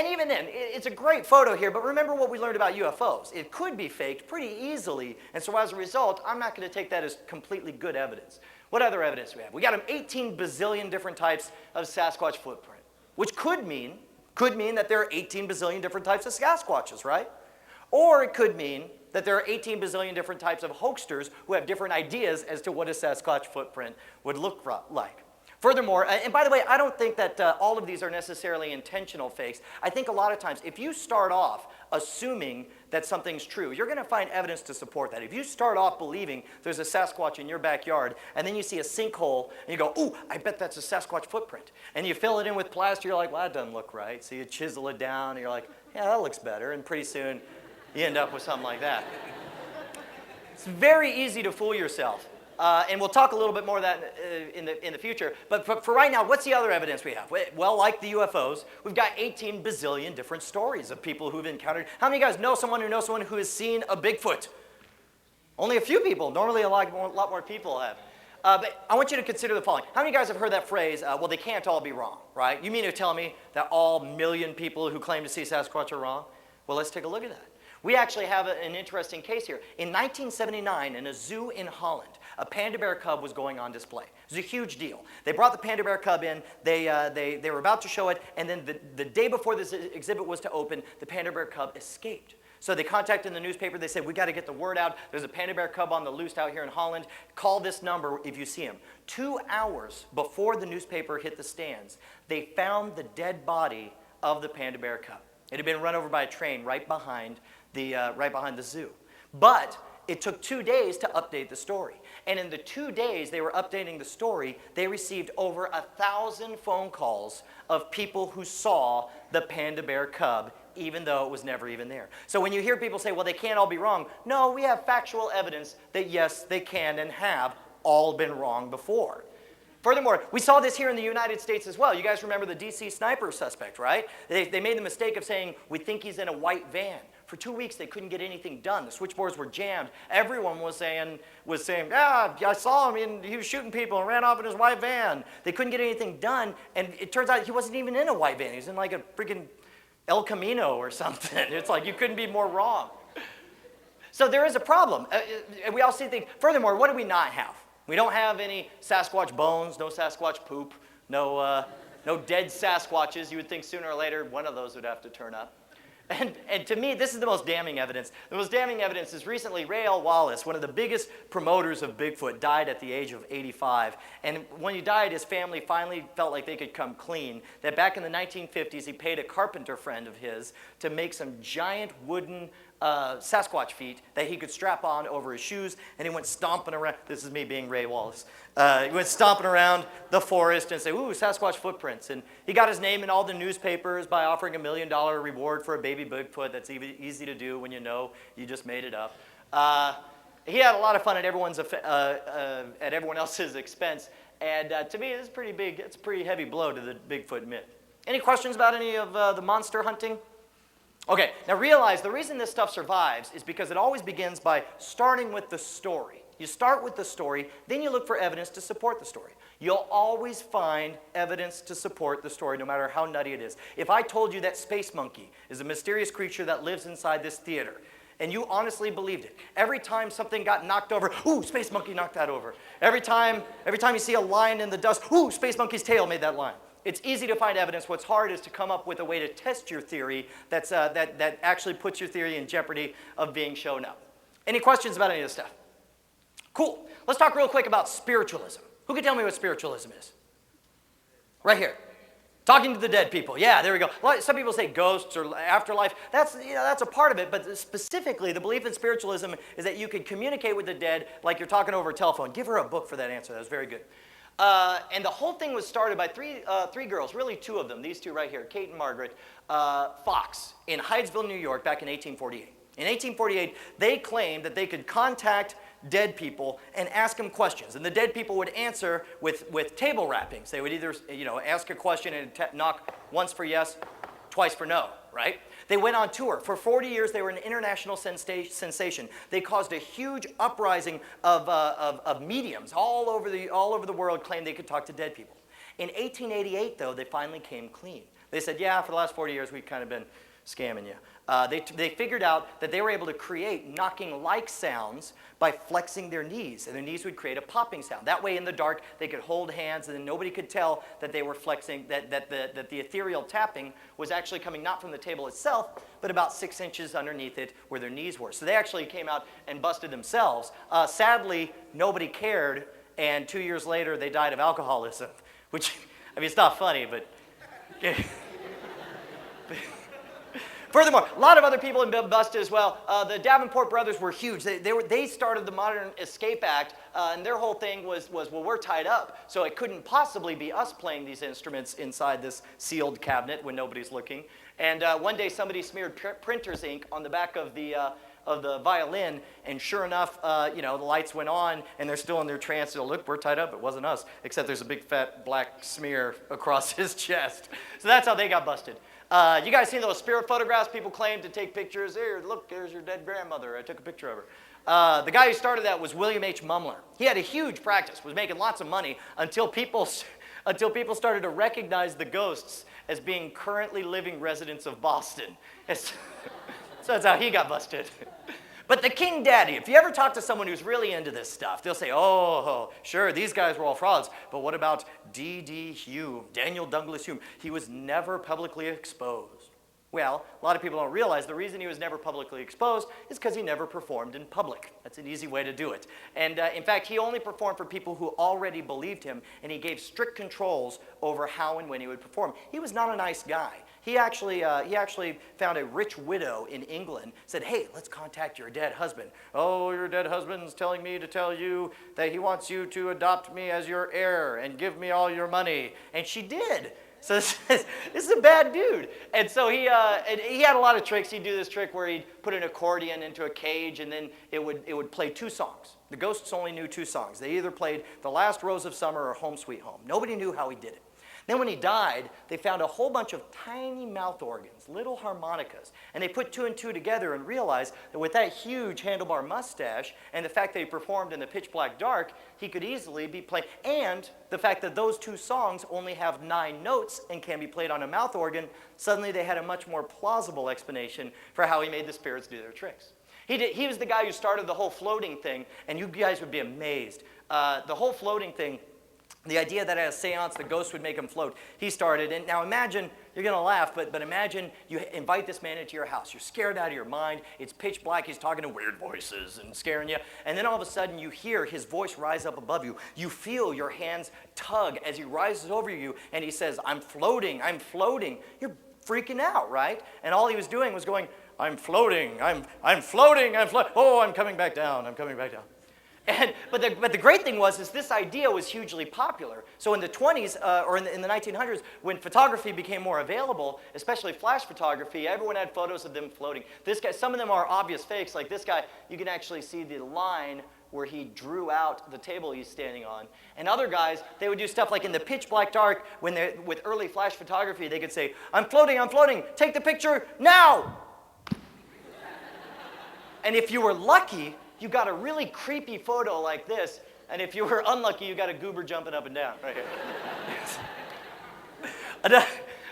even then, it's a great photo here, but remember what we learned about UFOs. It could be faked pretty easily, and so as a result, I'm not going to take that as completely good evidence. What other evidence do we have? We got 18 bazillion different types of Sasquatch footprint, which could mean that there are 18 bazillion different types of Sasquatches, right? Or it could mean that there are 18 bazillion different types of hoaxsters who have different ideas as to what a Sasquatch footprint would look like. Furthermore, and by the way, I don't think that all of these are necessarily intentional fakes. I think a lot of times, if you start off assuming that something's true, you're going to find evidence to support that. If you start off believing there's a Sasquatch in your backyard, and then you see a sinkhole, and you go, ooh, I bet that's a Sasquatch footprint. And you fill it in with plaster, you're like, well, that doesn't look right. So you chisel it down, and you're like, yeah, that looks better. And pretty soon, you end up with something like that. It's very easy to fool yourself. And we'll talk a little bit more of that in the future. But for right now, what's the other evidence we have? Well, like the UFOs, we've got 18 bazillion different stories of people who've encountered. How many of you guys know someone who has seen a Bigfoot? Only a few people. Normally a lot more people have. But I want you to consider the following. How many of you guys have heard that phrase, well, they can't all be wrong, right? You mean to tell me that all million people who claim to see Sasquatch are wrong? Well, let's take a look at that. We actually have an interesting case here. In 1979, in a zoo in Holland, a panda bear cub was going on display. It was a huge deal. They brought the panda bear cub in, they were about to show it, and then the day before this exhibit was to open, the panda bear cub escaped. So they contacted the newspaper, they said, we got to get the word out. There's a panda bear cub on the loose out here in Holland. Call this number if you see him. 2 hours before the newspaper hit the stands, they found the dead body of the panda bear cub. It had been run over by a train right behind the zoo. But it took 2 days to update the story. And in the 2 days they were updating the story, they received over 1,000 phone calls of people who saw the panda bear cub, even though it was never even there. So when you hear people say, well, they can't all be wrong, no, we have factual evidence that yes, they can and have all been wrong before. Furthermore, we saw this here in the United States as well. You guys remember the DC sniper suspect, right? They made the mistake of saying, we think he's in a white van. For 2 weeks, they couldn't get anything done. The switchboards were jammed. Everyone was saying, yeah, I saw him, and he was shooting people and ran off in his white van. They couldn't get anything done, and it turns out he wasn't even in a white van. He was in like a freaking El Camino or something. It's like you couldn't be more wrong. So there is a problem. We all see things. Furthermore, what do we not have? We don't have any Sasquatch bones, no Sasquatch poop, no dead Sasquatches. You would think sooner or later one of those would have to turn up. And to me, this is the most damning evidence. The most damning evidence is recently Ray L. Wallace, one of the biggest promoters of Bigfoot, died at the age of 85. And when he died, his family finally felt like they could come clean. That back in the 1950s, he paid a carpenter friend of his to make some giant wooden Sasquatch feet that he could strap on over his shoes, and he went stomping around. This is me being Ray Wallace. He went stomping around the forest and said, ooh, Sasquatch footprints. And he got his name in all the newspapers by offering $1 million reward for a baby Bigfoot. That's easy to do when you know you just made it up. He had a lot of fun at everyone else's expense. And to me, it's pretty big. It's a pretty heavy blow to the Bigfoot myth. Any questions about any of the monster hunting? Okay, now realize the reason this stuff survives is because it always begins by starting with the story. You start with the story, then you look for evidence to support the story. You'll always find evidence to support the story, no matter how nutty it is. If I told you that Space Monkey is a mysterious creature that lives inside this theater, and you honestly believed it, every time something got knocked over, ooh, Space Monkey knocked that over. Every time you see a lion in the dust, ooh, Space Monkey's tail made that line. It's easy to find evidence. What's hard is to come up with a way to test your theory that actually puts your theory in jeopardy of being shown up. Any questions about any of this stuff? Cool. Let's talk real quick about spiritualism. Who can tell me what spiritualism is? Right here. Talking to the dead people. Yeah, there we go. Some people say ghosts or afterlife. That's a part of it, but specifically the belief in spiritualism is that you can communicate with the dead like you're talking over a telephone. Give her a book for that answer. That was very good. And the whole thing was started by three girls, really two of them, these two right here, Kate and Margaret Fox, in Hydesville, New York, back in 1848. In 1848, they claimed that they could contact dead people and ask them questions. And the dead people would answer with table rappings. They would either ask a question and knock once for yes, twice for no, right? They went on tour. For 40 years, they were an international sensation. They caused a huge uprising of mediums all over the world, claimed they could talk to dead people. In 1888, though, they finally came clean. They said, yeah, for the last 40 years, we've kind of been scamming you. They figured out that they were able to create knocking-like sounds by flexing their knees, and their knees would create a popping sound. That way, in the dark, they could hold hands, and then nobody could tell that they were flexing, that the ethereal tapping was actually coming not from the table itself, but about 6 inches underneath it where their knees were. So they actually came out and busted themselves. Sadly, nobody cared, and 2 years later, they died of alcoholism, which, I mean, it's not funny, but... Furthermore, a lot of other people have been busted as well. The Davenport brothers were huge. They started the Modern Escape Act, and their whole thing was, well, we're tied up, so it couldn't possibly be us playing these instruments inside this sealed cabinet when nobody's looking. And one day somebody smeared printer's ink on the back of the violin, and sure enough, the lights went on, and they're still in their trance. So look, we're tied up. It wasn't us, except there's a big fat black smear across his chest. So that's how they got busted. You guys seen those spirit photographs? People claim to take pictures. Here, look, there's your dead grandmother. I took a picture of her. The guy who started that was William H. Mumler. He had a huge practice, was making lots of money until people started to recognize the ghosts as being currently living residents of Boston. So that's how he got busted. But the King Daddy, if you ever talk to someone who's really into this stuff, they'll say, oh, sure, these guys were all frauds, but what about D.D. Hume, Daniel Douglas Hume? He was never publicly exposed. Well, a lot of people don't realize the reason he was never publicly exposed is because he never performed in public. That's an easy way to do it. And in fact, he only performed for people who already believed him, and he gave strict controls over how and when he would perform. He was not a nice guy. He actually found a rich widow in England, said, hey, let's contact your dead husband. Oh, your dead husband's telling me to tell you that he wants you to adopt me as your heir and give me all your money. And she did. So this is a bad dude. And so he had a lot of tricks. He'd do this trick where he'd put an accordion into a cage, and then it would play 2 songs. The ghosts only knew 2 songs. They either played The Last Rose of Summer or Home Sweet Home. Nobody knew how he did it. Then when he died, they found a whole bunch of tiny mouth organs, little harmonicas, and they put 2 and 2 together and realized that with that huge handlebar mustache and the fact that he performed in the pitch black dark, he could easily be playing, and the fact that those 2 songs only have 9 notes and can be played on a mouth organ, suddenly they had a much more plausible explanation for how he made the spirits do their tricks. He was the guy who started the whole floating thing, and you guys would be amazed. The whole floating thing, the idea that at a seance the ghost would make him float, he started. And now imagine, you're going to laugh, but imagine you invite this man into your house. You're scared out of your mind. It's pitch black. He's talking to weird voices and scaring you. And then all of a sudden you hear his voice rise up above you. You feel your hands tug as he rises over you, and he says, I'm floating, I'm floating. You're freaking out, right? And all he was doing was going, I'm floating, I'm floating, I'm floating. Oh, I'm coming back down, I'm coming back down. But the great thing was this idea was hugely popular. So in the 20s, or in the 1900s, when photography became more available, especially flash photography, everyone had photos of them floating. This guy, some of them are obvious fakes. Like this guy, you can actually see the line where he drew out the table he's standing on. And other guys, they would do stuff like in the pitch black dark, with early flash photography, they could say, I'm floating, take the picture now! And if you were lucky, you got a really creepy photo like this, and if you were unlucky, you got a goober jumping up and down right here.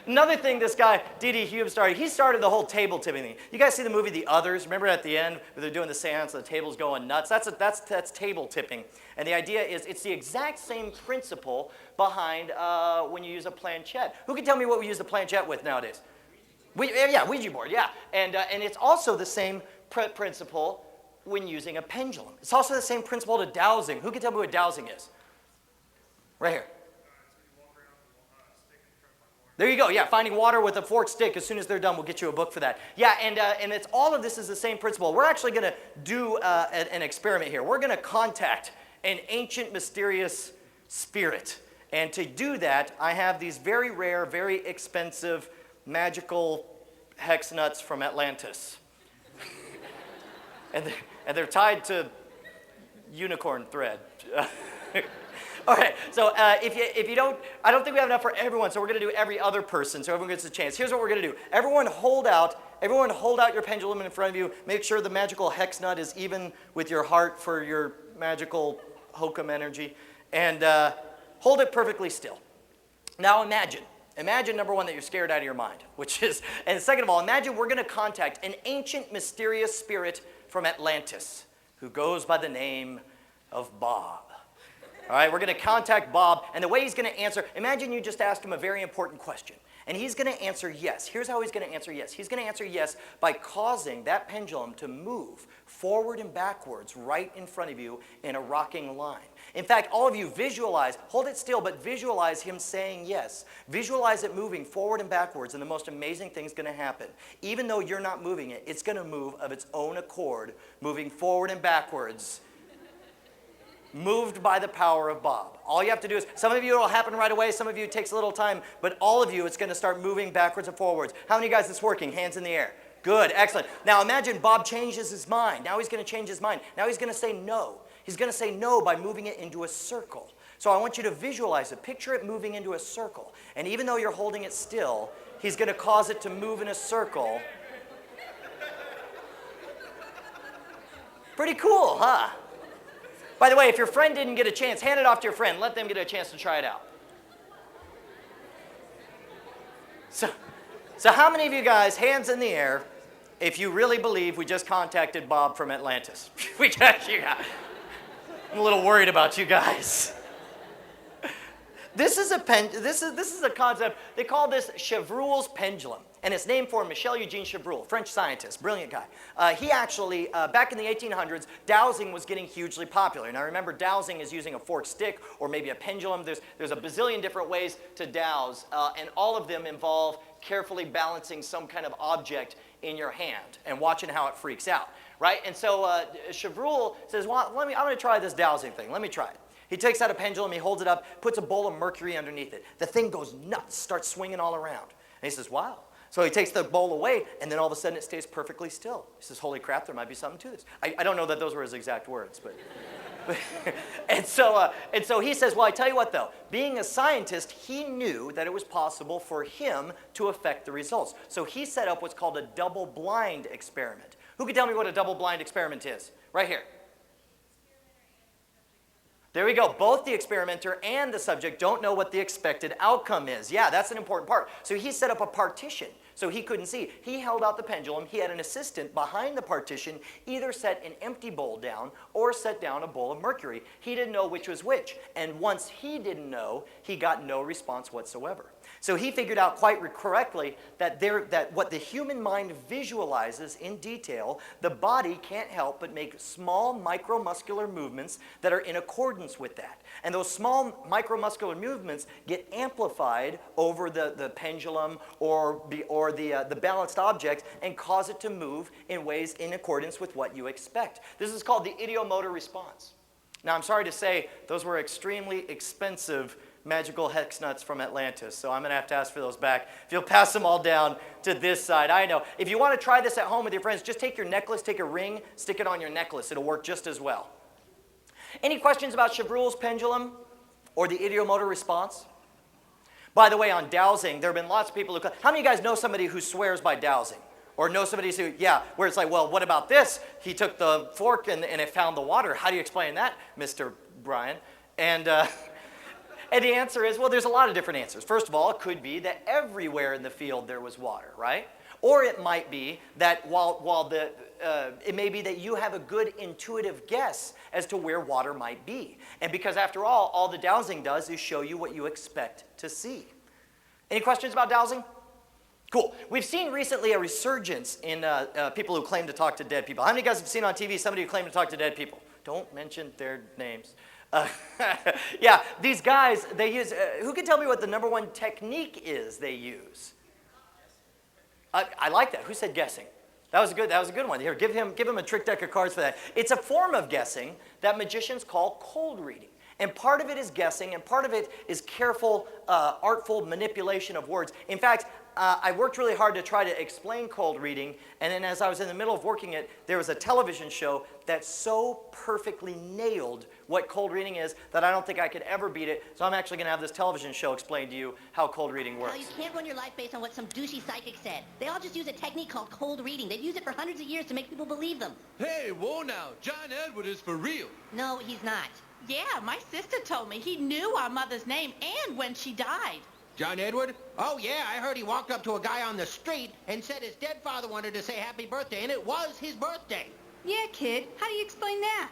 Another thing this guy, D.D. Hume, started, he started the whole table tipping thing. You guys see the movie The Others? Remember at the end where they're doing the seance and the table's going nuts? That's table tipping. And the idea is it's the exact same principle behind when you use a planchette. Who can tell me what we use the planchette with nowadays? Ouija board, yeah. And it's also the same principle when using a pendulum. It's also the same principle to dowsing. Who can tell me what dowsing is? Right here. There you go, yeah, finding water with a forked stick. As soon as they're done, we'll get you a book for that. Yeah, and it's all of this is the same principle. We're actually going to do an experiment here. We're going to contact an ancient, mysterious spirit. And to do that, I have these very rare, very expensive, magical hex nuts from Atlantis. And they're tied to unicorn thread. All right, so if you don't, I don't think we have enough for everyone, so we're going to do every other person, so everyone gets a chance. Here's what we're going to do. Everyone hold out your pendulum in front of you. Make sure the magical hex nut is even with your heart for your magical hokum energy. And hold it perfectly still. Now imagine Imagine, number one, that you're scared out of your mind, and second of all, imagine we're going to contact an ancient, mysterious spirit from Atlantis who goes by the name of Bob. All right, we're going to contact Bob, and the way he's going to answer, imagine you just asked him a very important question, and he's going to answer yes. Here's how he's going to answer yes. He's going to answer yes by causing that pendulum to move forward and backwards right in front of you in a rocking line. In fact, all of you visualize, hold it still, but visualize him saying yes. Visualize it moving forward and backwards, and the most amazing thing's going to happen. Even though you're not moving it, it's going to move of its own accord, moving forward and backwards, moved by the power of Bob. All you have to do is, some of you it'll happen right away, some of you it takes a little time, but all of you it's going to start moving backwards and forwards. How many of you guys it's working? Hands in the air. Good, excellent. Now imagine Bob changes his mind. Now he's going to change his mind. Now he's going to say no. He's going to say no by moving it into a circle. So I want you to visualize it. Picture it moving into a circle. And even though you're holding it still, he's going to cause it to move in a circle. Pretty cool, huh? By the way, if your friend didn't get a chance, hand it off to your friend. Let them get a chance to try it out. So how many of you guys, hands in the air, if you really believe we just contacted Bob from Atlantis? I'm a little worried about you guys. This is a concept. They call this Chevreul's pendulum, and it's named for Michel Eugene Chevreul, French scientist, brilliant guy. He actually, back in the 1800s, dowsing was getting hugely popular. Now remember, dowsing is using a forked stick or maybe a pendulum. There's a bazillion different ways to dowse, and all of them involve carefully balancing some kind of object in your hand and watching how it freaks out, right? And so Chevreul says, well, I'm going to try this dowsing thing. Let me try it. He takes out a pendulum, he holds it up, puts a bowl of mercury underneath it. The thing goes nuts, starts swinging all around. And he says, wow. So he takes the bowl away, and then all of a sudden it stays perfectly still. He says, holy crap, there might be something to this. I don't know that those were his exact words, but... and so he says, well, I tell you what, though. Being a scientist, he knew that it was possible for him to affect the results. So he set up what's called a double-blind experiment. Who can tell me what a double-blind experiment is? Right here. There we go. Both the experimenter and the subject don't know what the expected outcome is. Yeah, that's an important part. So he set up a partition so he couldn't see. He held out the pendulum. He had an assistant behind the partition either set an empty bowl down or set down a bowl of mercury. He didn't know which was which. And once he didn't know, he got no response whatsoever. So he figured out quite correctly that what the human mind visualizes in detail, the body can't help but make small micromuscular movements that are in accordance with that. And those small micromuscular movements get amplified over the pendulum or the balanced object and cause it to move in ways in accordance with what you expect. This is called the ideomotor response. Now, I'm sorry to say, those were extremely expensive magical hex nuts from Atlantis, so I'm going to have to ask for those back. If you'll pass them all down to this side, I know. If you want to try this at home with your friends, just take your necklace, take a ring, stick it on your necklace. It'll work just as well. Any questions about Chevreul's pendulum or the ideomotor response? By the way, on dowsing, there have been lots of people who... How many of you guys know somebody who swears by dowsing? Or know somebody who, where it's like, well, what about this? He took the fork and it found the water. How do you explain that, Mr. Brian? And the answer is, well, there's a lot of different answers. First of all, it could be that everywhere in the field there was water, right? Or it might be that it may be that you have a good intuitive guess as to where water might be. And because after all the dowsing does is show you what you expect to see. Any questions about dowsing? Cool. We've seen recently a resurgence in people who claim to talk to dead people. How many of you guys have seen on TV somebody who claimed to talk to dead people? Don't mention their names. Yeah, these guys, they use, who can tell me what the number one technique is they use? I like that. Who said guessing? That was a good one. Here, give him a trick deck of cards for that. It's a form of guessing that magicians call cold reading. And part of it is guessing, and part of it is careful, artful manipulation of words. In fact, I worked really hard to try to explain cold reading, and then as I was in the middle of working it, there was a television show that so perfectly nailed what cold reading is that I don't think I could ever beat it. So I'm actually going to have this television show explain to you how cold reading works. No, you can't run your life based on what some douchey psychic said. They all just use a technique called cold reading. They've used it for hundreds of years to make people believe them. Hey, whoa now, John Edward is for real. No, he's not. Yeah, my sister told me he knew our mother's name and when she died. John Edward? Oh, yeah, I heard he walked up to a guy on the street and said his dead father wanted to say happy birthday, and it was his birthday. Yeah, kid. How do you explain that?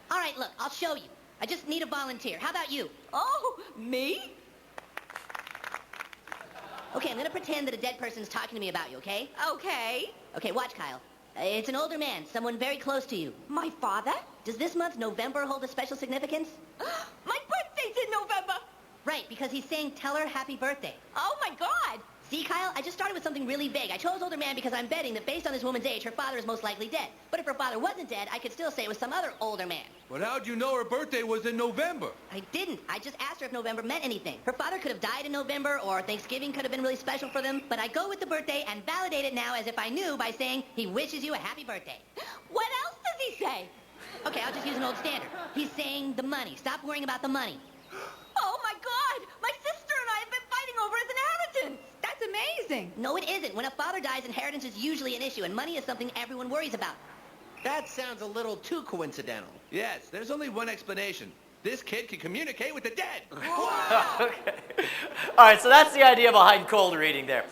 All right, look, I'll show you. I just need a volunteer. How about you? Oh, me? Okay, I'm gonna pretend that a dead person's talking to me about you, okay? Okay. Okay, watch, Kyle. It's an older man, someone very close to you. My father? Does this month, November, hold a special significance? My birthday's in November. Right, because he's saying tell her happy birthday. Oh, my God. See, Kyle, I just started with something really vague. I chose older man because I'm betting that based on this woman's age, her father is most likely dead. But if her father wasn't dead, I could still say it was some other older man. But how'd you know her birthday was in November? I didn't. I just asked her if November meant anything. Her father could have died in November, or Thanksgiving could have been really special for them. But I go with the birthday and validate it now as if I knew by saying he wishes you a happy birthday. What else does he say? Okay, I'll just use an old standard. He's saying the money. Stop worrying about the money. Oh, my God. My sister and I have been fighting over his inheritance. That's amazing. No, it isn't. When a father dies, inheritance is usually an issue, and money is something everyone worries about. That sounds a little too coincidental. Yes, there's only one explanation. This kid can communicate with the dead. Okay. All right, so that's the idea behind cold reading there.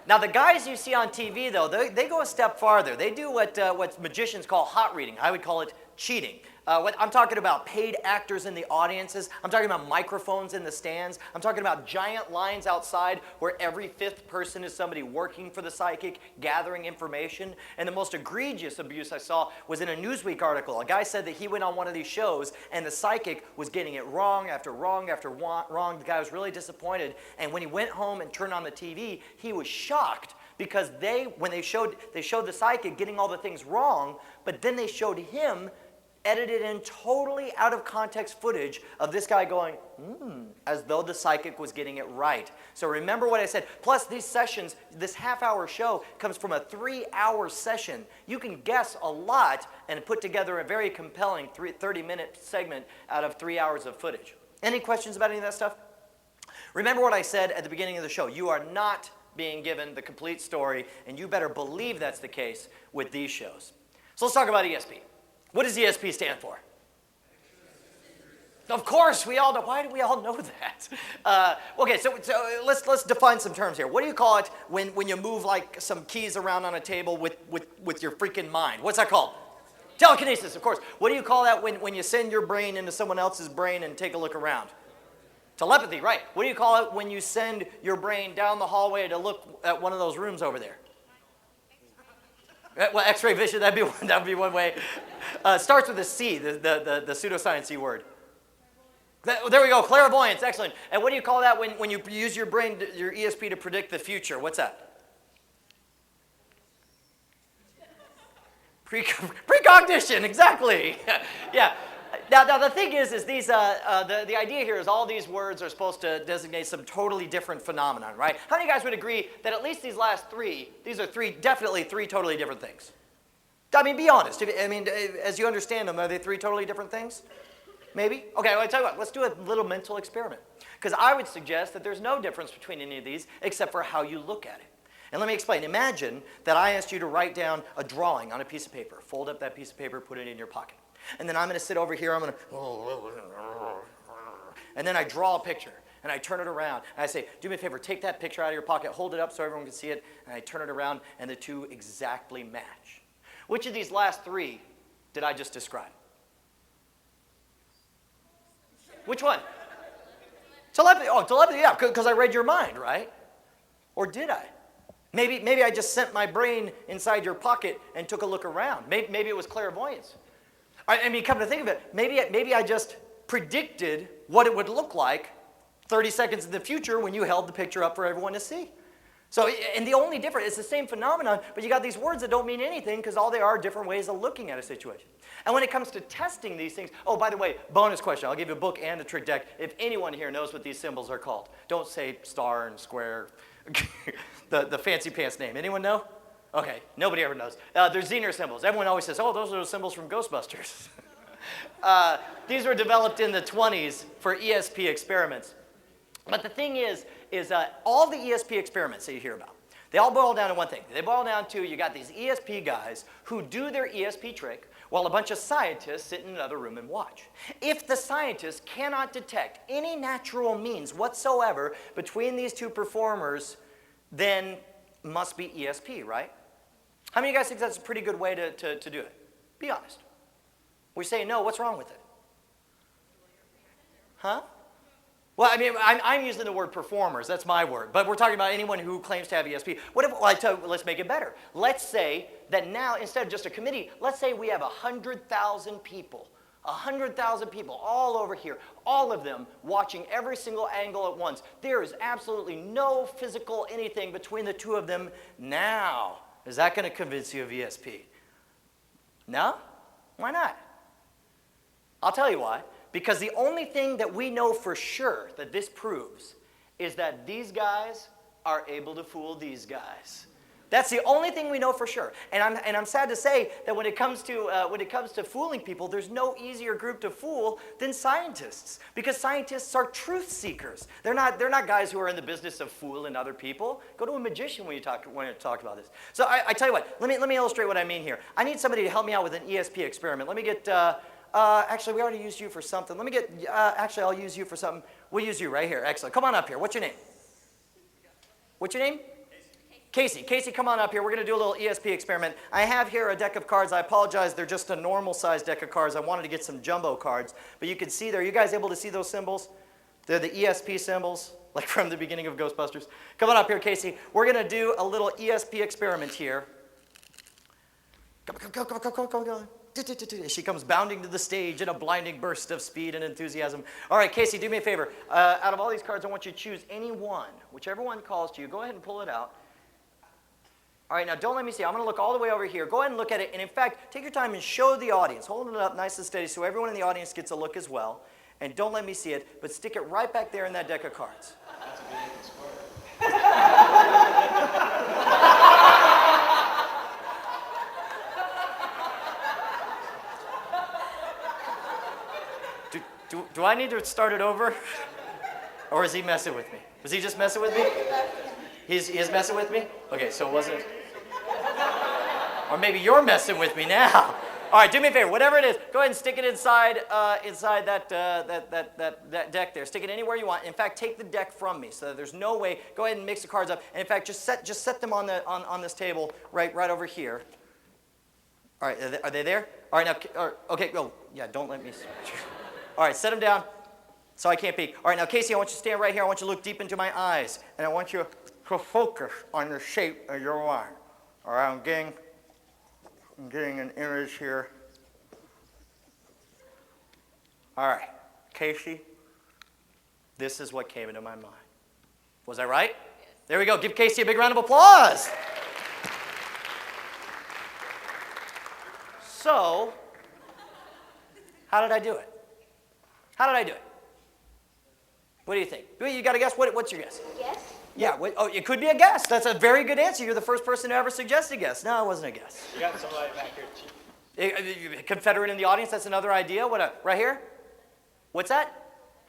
Now, the guys you see on TV, though, they go a step farther. They do what magicians call hot reading. I would call it cheating. I'm talking about paid actors in the audiences. I'm talking about microphones in the stands. I'm talking about giant lines outside where every fifth person is somebody working for the psychic, gathering information. And the most egregious abuse I saw was in a Newsweek article. A guy said that he went on one of these shows and the psychic was getting it wrong after wrong after wrong. The guy was really disappointed. And when he went home and turned on the TV, he was shocked because when they showed the psychic getting all the things wrong, but then they showed him edited in totally out of context footage of this guy going, as though the psychic was getting it right. So remember what I said. Plus these sessions, this half-hour show comes from a 3-hour session. You can guess a lot and put together a very compelling 30-minute segment out of 3 hours of footage. Any questions about any of that stuff? Remember what I said at the beginning of the show. You are not being given the complete story, and you better believe that's the case with these shows. So let's talk about ESP. What does ESP stand for? Of course, we all know. Why do we all know that? Okay, so let's define some terms here. What do you call it when you move like some keys around on a table with your freaking mind? What's that called? Telekinesis, of course. What do you call that when you send your brain into someone else's brain and take a look around? Telepathy, right. What do you call it when you send your brain down the hallway to look at one of those rooms over there? Well, X-ray vision, that would be one way. Starts with a C, the pseudoscience word. There we go, clairvoyance, excellent. And what do you call that when you use your brain, your ESP to predict the future? What's that? Precognition, exactly. Yeah. Now the thing is these the idea here is all these words are supposed to designate some totally different phenomenon, right? How many of you guys would agree that at least these last three, these are definitely three totally different things? I mean, be honest. I mean, as you understand them, are they three totally different things? Maybe? Okay, well, I'll tell you what, let's do a little mental experiment. Because I would suggest that there's no difference between any of these except for how you look at it. And let me explain. Imagine that I asked you to write down a drawing on a piece of paper. Fold up that piece of paper, put it in your pocket. And then I'm going to sit over here, and then I draw a picture, and I turn it around, and I say, do me a favor, take that picture out of your pocket, hold it up so everyone can see it, and I turn it around, and the two exactly match. Which of these last three did I just describe? Which one? Telepathy. Oh, telepathy, yeah, because I read your mind, right? Or did I? Maybe I just sent my brain inside your pocket and took a look around. Maybe it was clairvoyance. I mean, come to think of it, maybe I just predicted what it would look like 30 seconds in the future when you held the picture up for everyone to see. So, and the only difference, it's the same phenomenon, but you got these words that don't mean anything because all they are different ways of looking at a situation. And when it comes to testing these things, oh, by the way, bonus question, I'll give you a book and a trick deck if anyone here knows what these symbols are called. Don't say star and square, the fancy pants name. Anyone know? Okay, nobody ever knows. They're Zener symbols. Everyone always says, oh, those are the symbols from Ghostbusters. These were developed in the 20s for ESP experiments. But the thing is all the ESP experiments that you hear about, They all boil down to one thing. They boil down to you got these ESP guys who do their ESP trick while a bunch of scientists sit in another room and watch. If the scientists cannot detect any natural means whatsoever between these two performers, then must be ESP, right? How many of you guys think that's a pretty good way to do it? Be honest. We say no, what's wrong with it? Huh? Well, I mean, I'm using the word performers. That's my word. But we're talking about anyone who claims to have ESP. What if, well, I tell you, let's make it better. Let's say that now, instead of just a committee, let's say we have 100,000 people. 100,000 people all over here, all of them watching every single angle at once. There is absolutely no physical anything between the two of them now. Is that going to convince you of ESP? No? Why not? I'll tell you why. Because the only thing that we know for sure that this proves is that these guys are able to fool these guys. That's the only thing we know for sure. And I'm sad to say that when it comes to fooling people, there's no easier group to fool than scientists, because scientists are truth seekers. They're not guys who are in the business of fooling other people. Go to a magician when you talk about this. So I tell you what. Let me illustrate what I mean here. I need somebody to help me out with an ESP experiment. Let me get. Actually, we already used you for something. Let me get. Actually, I'll use you for something. We'll use you right here. Excellent. Come on up here. What's your name? What's your name? Casey. Casey, come on up here. We're going to do a little ESP experiment. I have here a deck of cards. I apologize. They're just a normal-sized deck of cards. I wanted to get some jumbo cards. But you can see there. Are you guys able to see those symbols? They're the ESP symbols, like from the beginning of Ghostbusters. Come on up here, Casey. We're going to do a little ESP experiment here. Go. She comes bounding to the stage in a blinding burst of speed and enthusiasm. All right, Casey, do me a favor. Out of all these cards, I want you to choose any one. Whichever one calls to you, go ahead and pull it out. All right, now don't let me see. I'm going to look all the way over here. Go ahead and look at it. And in fact, take your time and show the audience. Hold it up nice and steady so everyone in the audience gets a look as well. And don't let me see it, but stick it right back there in that deck of cards. That's a big squirt. Do I need to start it over? Or is he messing with me? Was he just messing with me? He's messing with me? Okay, so it wasn't. Or maybe you're messing with me now. All right, do me a favor. Whatever it is, go ahead and stick it inside that deck there. Stick it anywhere you want. In fact, take the deck from me, so that there's no way. Go ahead and mix the cards up. And in fact, just set them on this table right over here. All right, are they there? All right, now, okay, go. Yeah, don't let me. All right, set them down so I can't peek. All right, now, Casey, I want you to stand right here. I want you to look deep into my eyes, and I want you to focus on the shape of your line. All right, I'm getting an image here. All right, Casey, this is what came into my mind. Was I right? Yes. There we go. Give Casey a big round of applause. So, how did I do it? How did I do it? What do you think? You got a guess? What's your guess? Yes. Yeah, it could be a guess. That's a very good answer. You're the first person to ever suggest a guess. No, it wasn't a guess. You got somebody back here. Confederate in the audience, that's another idea. Right here? What's that?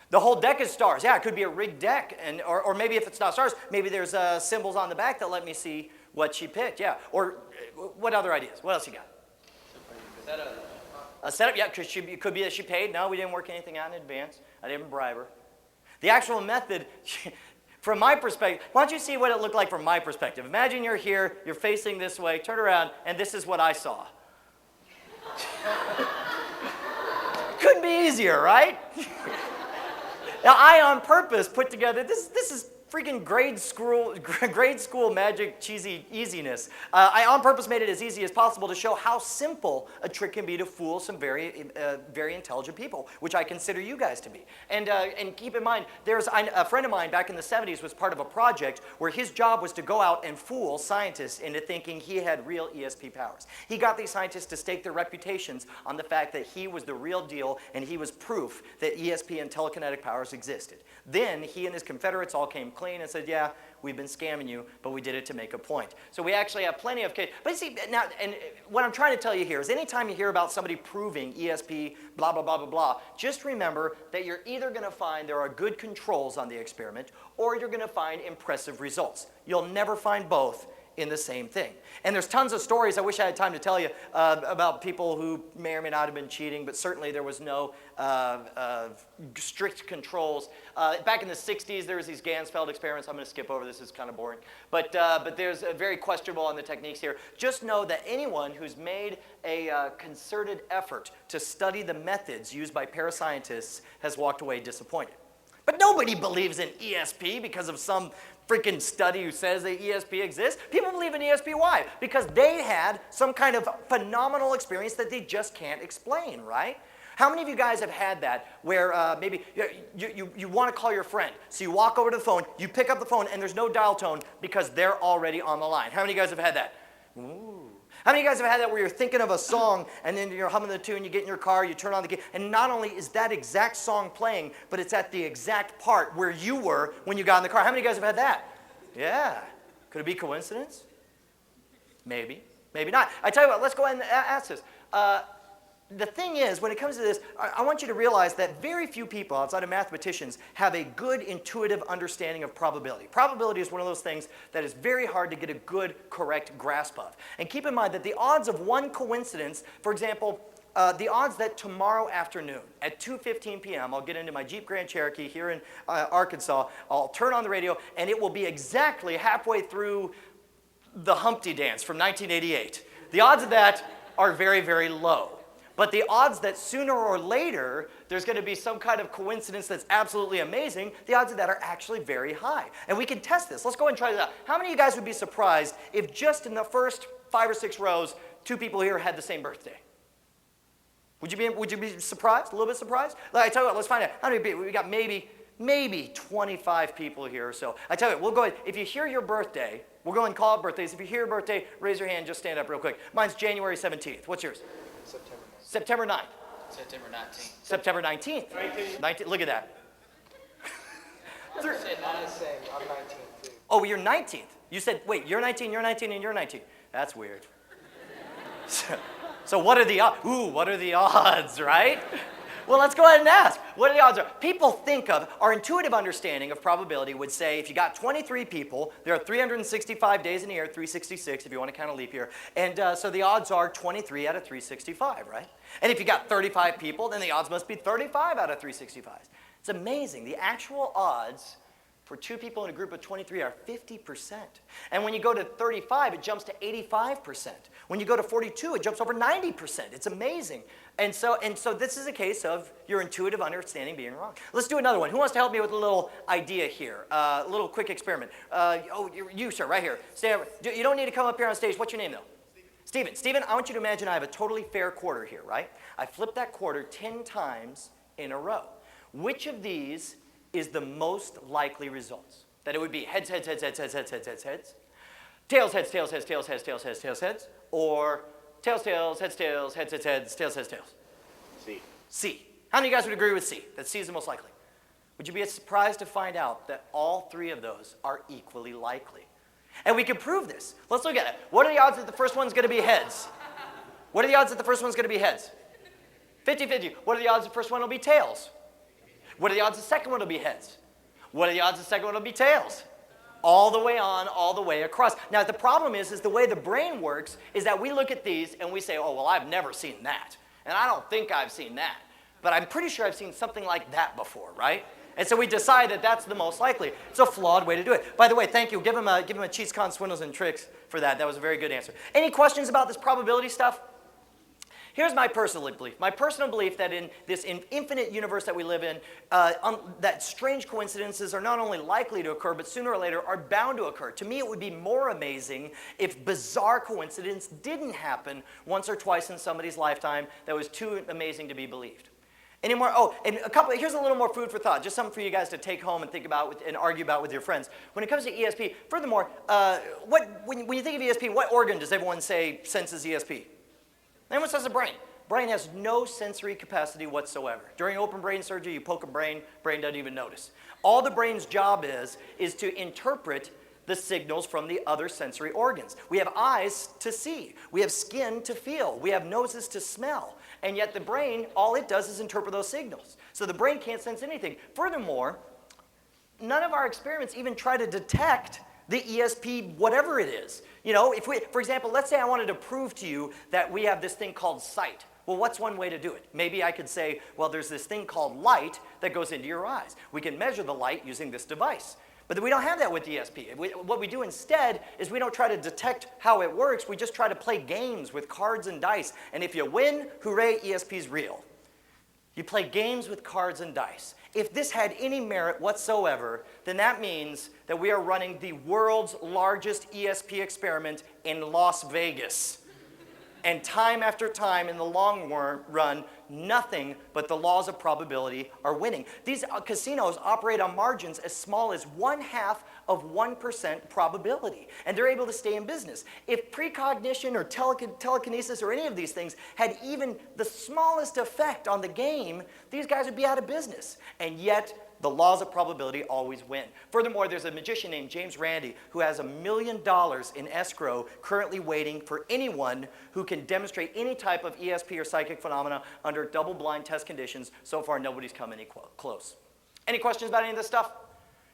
The whole deck is stars. Yeah, it could be a rigged deck. Or maybe if it's not stars, maybe there's symbols on the back that let me see what she picked. Yeah. Or what other ideas? What else you got? A setup? Yeah, it could be that she paid. No, we didn't work anything out in advance. I didn't bribe her. The actual method... From my perspective, why don't you see what it looked like from my perspective? Imagine you're here, you're facing this way, turn around, and this is what I saw. Couldn't be easier, right? Now, I on purpose put together, this is freaking grade school magic cheesy easiness. I on purpose made it as easy as possible to show how simple a trick can be to fool some very intelligent people, which I consider you guys to be. And keep in mind, there's a friend of mine back in the 70s was part of a project where his job was to go out and fool scientists into thinking he had real ESP powers. He got these scientists to stake their reputations on the fact that he was the real deal and he was proof that ESP and telekinetic powers existed. Then he and his Confederates all came clean and said, yeah, we've been scamming you, but we did it to make a point. So we actually have plenty of cases. But see, now, and what I'm trying to tell you here is anytime you hear about somebody proving ESP, blah, blah, blah, blah, blah, just remember that you're either going to find there are good controls on the experiment or you're going to find impressive results. You'll never find both in the same thing. And there's tons of stories, I wish I had time to tell you, about people who may or may not have been cheating, but certainly there was no strict controls. Back in the 60s, there was these Gansfeld experiments. I'm going to skip over this, it's kind of boring. But there's a very questionable on the techniques here. Just know that anyone who's made a concerted effort to study the methods used by parascientists has walked away disappointed. But nobody believes in ESP because of some freaking study who says that ESP exists. People believe in ESP. Why? Because they had some kind of phenomenal experience that they just can't explain, right? How many of you guys have had that where maybe you want to call your friend, so you walk over to the phone, you pick up the phone, and there's no dial tone because they're already on the line? How many of you guys have had that? Ooh. How many of you guys have had that where you're thinking of a song and then you're humming the tune, you get in your car, you turn on the game, and not only is that exact song playing, but it's at the exact part where you were when you got in the car? How many of you guys have had that? Yeah. Could it be coincidence? Maybe. Maybe not. I tell you what, let's go ahead and ask this. The thing is, when it comes to this, I want you to realize that very few people outside of mathematicians have a good intuitive understanding of probability. Probability is one of those things that is very hard to get a good, correct grasp of. And keep in mind that the odds of one coincidence, for example, the odds that tomorrow afternoon at 2:15 p.m. I'll get into my Jeep Grand Cherokee here in Arkansas, I'll turn on the radio, and it will be exactly halfway through the Humpty Dance from 1988. The odds of that are very, very low. But the odds that sooner or later there's going to be some kind of coincidence that's absolutely amazing, the odds of that are actually very high. And we can test this. Let's go ahead and try this out. How many of you guys would be surprised if just in the first 5 or 6 rows, 2 people here had the same birthday? Would you be surprised? A little bit surprised? I tell you what, let's find out. How many people? We got maybe 25 people here or so. I tell you what, we'll go ahead. If you hear your birthday, we'll go and call it birthdays. If you hear your birthday, raise your hand. Just stand up real quick. Mine's January 17th. What's yours? September 9th. September 19th. September 19th. 19th. Look at that. I'm the same. I'm 19 too. Oh, you're 19th. You said, wait, you're 19, you're 19, and you're 19. That's weird. So what are the odds? Ooh, what are the odds, right? Well, let's go ahead and ask. What are the odds? People think of, our intuitive understanding of probability would say if you got 23 people, there are 365 days in a year, 366 if you want to count a leap year, and so the odds are 23 out of 365, right? And if you got 35 people, then the odds must be 35 out of 365. It's amazing. The actual odds for 2 people in a group of 23 are 50%. And when you go to 35, it jumps to 85%. When you go to 42, it jumps over 90%. It's amazing. And so this is a case of your intuitive understanding being wrong. Let's do another one. Who wants to help me with a little idea here? A little quick experiment. You, sir, right here. You don't need to come up here on stage. What's your name, though? Steven. Steven, I want you to imagine I have a totally fair quarter here, right? I flip that quarter 10 times in a row. Which of these is the most likely results? That it would be heads, heads, heads, heads, heads, heads, heads, heads, heads, tails, heads, tails, heads, tails, heads, tails, heads, tails, heads, or tails, tails, heads, tails, heads, heads, heads, tails, heads, tails? C. C. How many of you guys would agree with C? That C is the most likely. Would you be surprised to find out that all 3 of those are equally likely? And we can prove this. Let's look at it. What are the odds that the first one's going to be heads? What are the odds that the first one's going to be heads? 50-50. What are the odds the first one will be tails? What are the odds the second one will be heads? What are the odds the second one will be tails? All the way on, all the way across. Now, the problem is the way the brain works is that we look at these and we say, oh, well, I've never seen that. And I don't think I've seen that. But I'm pretty sure I've seen something like that before, right? And so we decide that that's the most likely. It's a flawed way to do it. By the way, thank you. Give him a cheats, cons, swindles, and tricks for that. That was a very good answer. Any questions about this probability stuff? Here's my personal belief. My personal belief that in this infinite universe that we live in, that strange coincidences are not only likely to occur, but sooner or later are bound to occur. To me, it would be more amazing if bizarre coincidence didn't happen once or twice in somebody's lifetime that was too amazing to be believed. Any more? Oh, and here's a little more food for thought, just something for you guys to take home and think about and argue about with your friends. When it comes to ESP, furthermore, when you think of ESP, what organ does everyone say senses ESP? Anyone says the brain. Brain has no sensory capacity whatsoever. During open brain surgery, you poke a brain doesn't even notice. All the brain's job is to interpret the signals from the other sensory organs. We have eyes to see. We have skin to feel. We have noses to smell. And yet the brain, all it does is interpret those signals. So the brain can't sense anything. Furthermore, none of our experiments even try to detect the ESP, whatever it is. You know, if we, for example, let's say I wanted to prove to you that we have this thing called sight. Well, what's one way to do it? Maybe I could say, well, there's this thing called light that goes into your eyes. We can measure the light using this device. But we don't have that with ESP. What we do instead is we don't try to detect how it works. We just try to play games with cards and dice. And if you win, hooray, ESP's real. You play games with cards and dice. If this had any merit whatsoever, then that means that we are running the world's largest ESP experiment in Las Vegas. And time after time in the long run, nothing but the laws of probability are winning. These casinos operate on margins as small as 0.5% probability, and they're able to stay in business. If precognition or telekinesis or any of these things had even the smallest effect on the game, these guys would be out of business. And yet, the laws of probability always win. Furthermore, there's a magician named James Randi who has $1 million in escrow currently waiting for anyone who can demonstrate any type of ESP or psychic phenomena under double-blind test conditions. So far, nobody's come any close. Any questions about any of this stuff?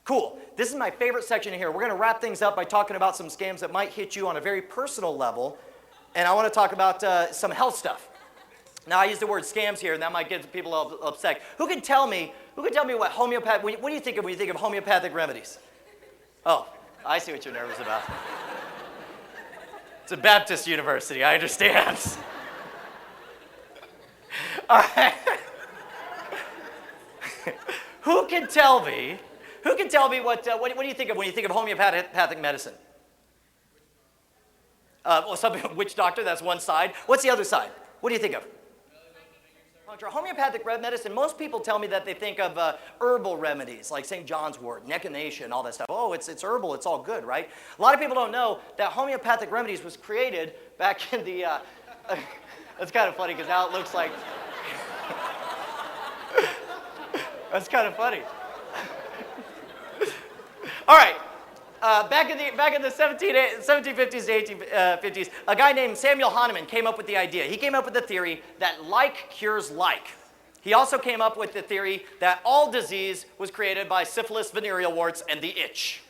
Cool. This is my favorite section here. We're going to wrap things up by talking about some scams that might hit you on a very personal level. And I want to talk about some health stuff. Now, I use the word scams here, and that might get people upset. Who can tell me what homeopathic, what do you think of when you think of homeopathic remedies? Oh, I see what you're nervous about. It's a Baptist university, I understand. All right. Who can tell me what do you think of when you think of homeopathic medicine? Well, witch doctor, that's one side. What's the other side? What do you think of? Homeopathic medicine, most people tell me that they think of herbal remedies like St. John's wort, echinacea, and all that stuff. Oh, it's herbal, it's all good, right? A lot of people don't know that homeopathic remedies was created back in the, that's kind of funny because now it looks like, that's kind of funny. All right. Back in the 1750s to 1850s, a guy named Samuel Hahnemann came up with the idea. He came up with the theory that like cures like. He also came up with the theory that all disease was created by syphilis, venereal warts, and the itch.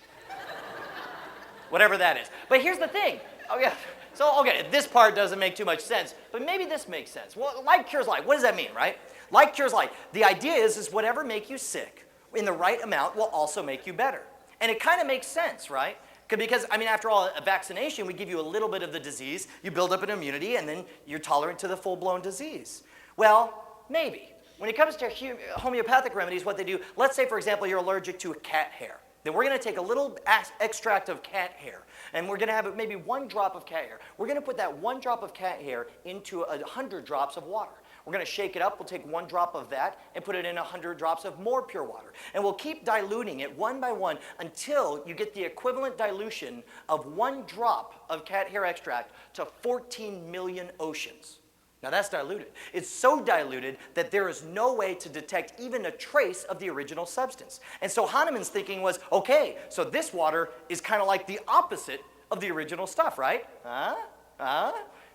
Whatever that is. But here's the thing. Oh, yeah. So, okay, this part doesn't make too much sense, but maybe this makes sense. Well, like cures like. What does that mean, right? Like cures like. The idea is whatever make you sick in the right amount will also make you better. And it kind of makes sense, right? Because, I mean, after all, a vaccination, we give you a little bit of the disease, you build up an immunity, and then you're tolerant to the full-blown disease. Well, maybe. When it comes to homeopathic remedies, what they do, let's say, for example, you're allergic to a cat hair. Then we're going to take a little extract of cat hair, and we're going to have maybe 1 drop of cat hair. We're going to put that 1 drop of cat hair into 100 drops of water. We're going to shake it up. We'll take 1 drop of that and put it in 100 drops of more pure water. And we'll keep diluting it one by one until you get the equivalent dilution of 1 drop of cat hair extract to 14 million oceans. Now that's diluted. It's so diluted that there is no way to detect even a trace of the original substance. And so Hahnemann's thinking was, okay, so this water is kind of like the opposite of the original stuff, right?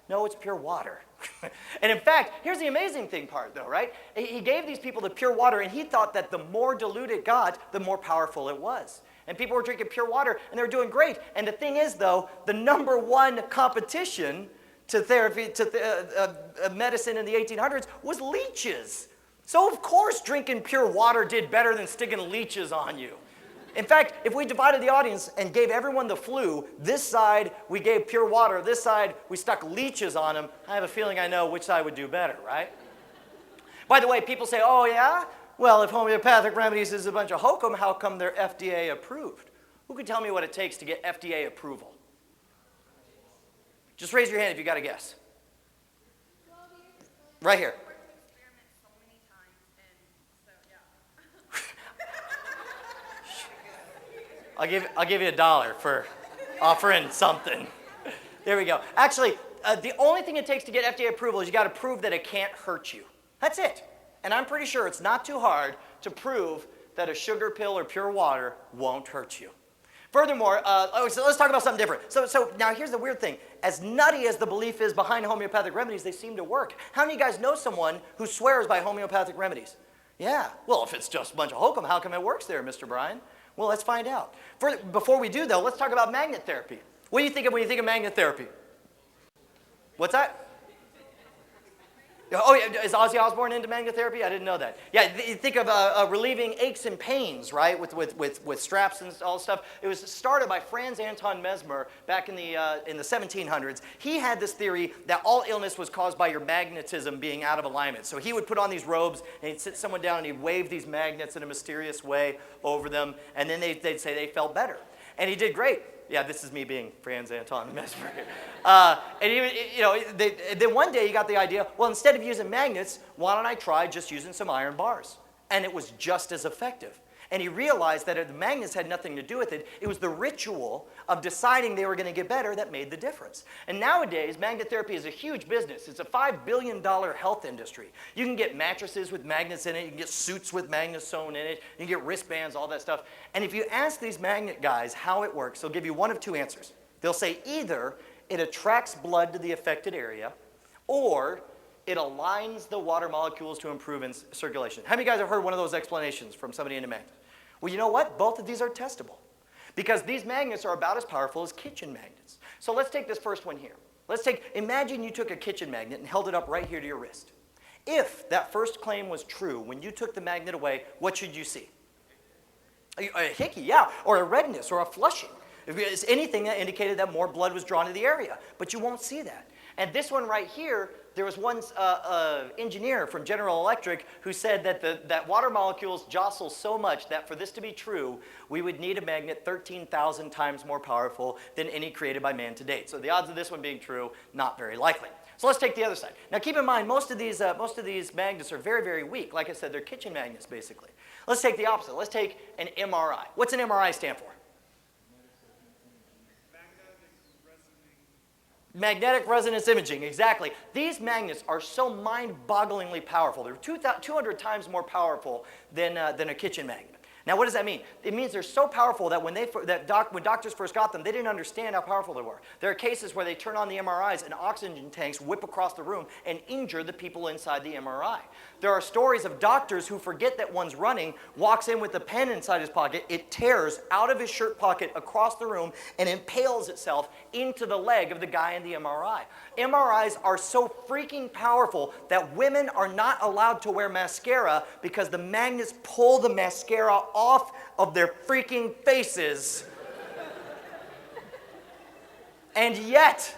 No, it's pure water. And in fact, here's the amazing part though, right? He gave these people the pure water, and he thought that the more dilute it got, the more powerful it was. And people were drinking pure water, and they were doing great. And the thing is, though, the #1 competition to therapy, to medicine in the 1800s was leeches. So of course drinking pure water did better than sticking leeches on you. In fact, if we divided the audience and gave everyone the flu, this side we gave pure water, this side we stuck leeches on them, I have a feeling I know which side would do better, right? By the way, people say, oh yeah? Well, if homeopathic remedies is a bunch of hokum, how come they're FDA approved? Who can tell me what it takes to get FDA approval? Just raise your hand if you got a guess. Right here. I'll give you $1 for offering something. There we go. Actually, the only thing it takes to get FDA approval is you got to prove that it can't hurt you. That's it. And I'm pretty sure it's not too hard to prove that a sugar pill or pure water won't hurt you. Furthermore, so let's talk about something different. So now here's the weird thing. As nutty as the belief is behind homeopathic remedies, they seem to work. How many of you guys know someone who swears by homeopathic remedies? Yeah. Well, if it's just a bunch of hokum, how come it works there, Mr. Brian? Well, let's find out. Before we do, though, let's talk about magnet therapy. What do you think of when you think of magnet therapy? What's that? Oh, yeah, is Ozzy Osbourne into magnet therapy? I didn't know that. Yeah, you think of relieving aches and pains, right, with straps and all this stuff. It was started by Franz Anton Mesmer back in the 1700s. He had this theory that all illness was caused by your magnetism being out of alignment. So he would put on these robes, and he'd sit someone down, and he'd wave these magnets in a mysterious way over them, and then they'd say they felt better. And he did great. Yeah, this is me being Franz Anton Mesmer. Then one day he got the idea, well, instead of using magnets, why don't I try just using some iron bars? And it was just as effective. And he realized that the magnets had nothing to do with it. It was the ritual of deciding they were going to get better that made the difference. And nowadays, magnet therapy is a huge business. It's a $5 billion health industry. You can get mattresses with magnets in it. You can get suits with magnets sewn in it. You can get wristbands, all that stuff. And if you ask these magnet guys how it works, they'll give you one of two answers. They'll say either it attracts blood to the affected area, or it aligns the water molecules to improve in circulation. How many of you guys have heard one of those explanations from somebody into magnets? Well, you know what? Both of these are testable because these magnets are about as powerful as kitchen magnets. So let's take this first one here. Imagine you took a kitchen magnet and held it up right here to your wrist. If that first claim was true, when you took the magnet away, what should you see? A hickey, yeah, or a redness or a flushing. It's anything that indicated that more blood was drawn to the area, but you won't see that. And this one right here, there was one engineer from General Electric who said that water molecules jostle so much that for this to be true, we would need a magnet 13,000 times more powerful than any created by man to date. So the odds of this one being true, not very likely. So let's take the other side. Now keep in mind, most of these magnets are very, very weak. Like I said, they're kitchen magnets, basically. Let's take the opposite. Let's take an MRI. What's an MRI stand for? Magnetic resonance imaging, exactly. These magnets are so mind-bogglingly powerful. They're 200 times more powerful than a kitchen magnet. Now, what does that mean? It means they're so powerful that when doctors first got them, they didn't understand how powerful they were. There are cases where they turn on the MRIs and oxygen tanks whip across the room and injure the people inside the MRI. There are stories of doctors who forget that one's running, walks in with a pen inside his pocket, it tears out of his shirt pocket across the room and impales itself into the leg of the guy in the MRI. MRIs are so freaking powerful that women are not allowed to wear mascara because the magnets pull the mascara off of their freaking faces. And yet,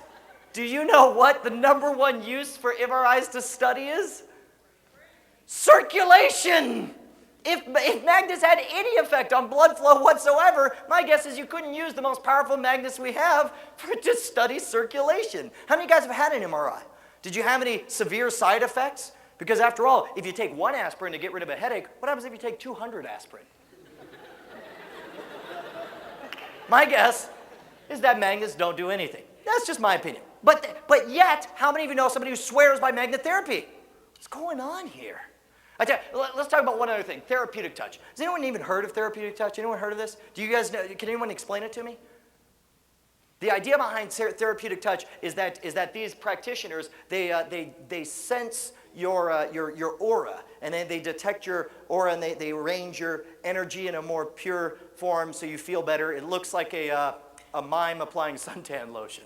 do you know what the #1 use for MRIs to study is? Circulation! If magnets had any effect on blood flow whatsoever, my guess is you couldn't use the most powerful magnets we have to study circulation. How many of you guys have had an MRI? Did you have any severe side effects? Because after all, if you take 1 aspirin to get rid of a headache, what happens if you take 200 aspirin? My guess is that magnets don't do anything. That's just my opinion. But yet, how many of you know somebody who swears by magnet therapy? What's going on here? Let's talk about one other thing, therapeutic touch. Has anyone even heard of therapeutic touch? Anyone heard of this? Do you guys know, can anyone explain it to me? The idea behind therapeutic touch is that these practitioners, they sense your aura, and then they detect your aura, and they arrange your energy in a more pure form so you feel better. It looks like a mime applying suntan lotion.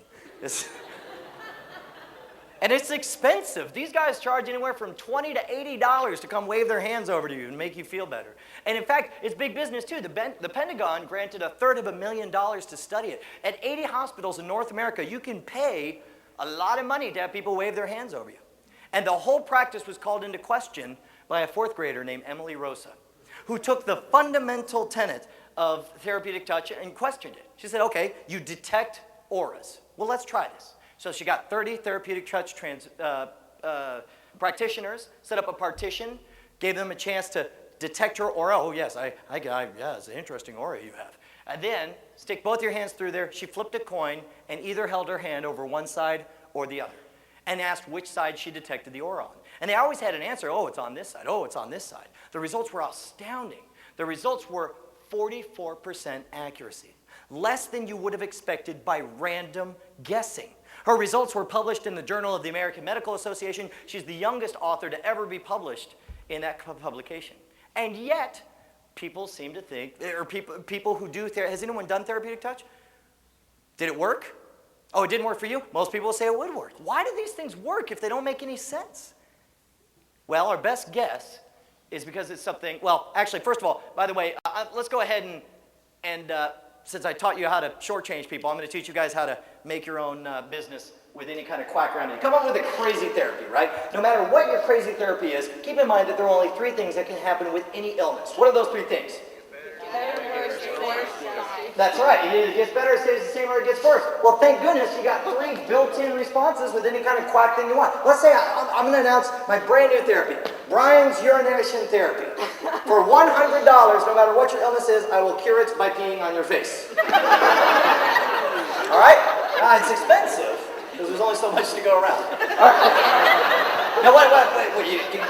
And it's expensive. These guys charge anywhere from $20 to $80 to come wave their hands over to you and make you feel better. And in fact, it's big business too. The Pentagon granted $250,000 to study it. At 80 hospitals in North America, you can pay a lot of money to have people wave their hands over you. And the whole practice was called into question by a 4th grader named Emily Rosa, who took the fundamental tenet of therapeutic touch and questioned it. She said, okay, you detect auras. Well, let's try this. So she got 30 therapeutic touch practitioners, set up a partition, gave them a chance to detect her aura. Oh, yes, yeah, it's an interesting aura you have. And then stick both your hands through there. She flipped a coin and either held her hand over one side or the other, and asked which side she detected the aura on. And they always had an answer, oh, it's on this side, oh, it's on this side. The results were astounding. The results were 44% accuracy, less than you would have expected by random guessing. Her results were published in the Journal of the American Medical Association. She's the youngest author to ever be published in that publication. And yet, people seem to think, or people who do therapy, has anyone done therapeutic touch? Did it work? Oh, it didn't work for you? Most people will say it would work. Why do these things work if they don't make any sense? Well, our best guess is because it's something, well, actually, first of all, by the way, let's go ahead and since I taught you how to shortchange people, I'm going to teach you guys how to make your own business with any kind of quack around it. Come up with a crazy therapy, right? No matter what your crazy therapy is, keep in mind that there are only 3 things that can happen with any illness. What are those 3 things? That's right. It either gets better, stays the same, or it gets worse. Well, thank goodness you got 3 built-in responses with any kind of quack thing you want. Let's say I'm going to announce my brand new therapy, Brian's urination therapy. For $100, no matter what your illness is, I will cure it by peeing on your face. All right? It's expensive because there's only so much to go around. All right. Now, wait.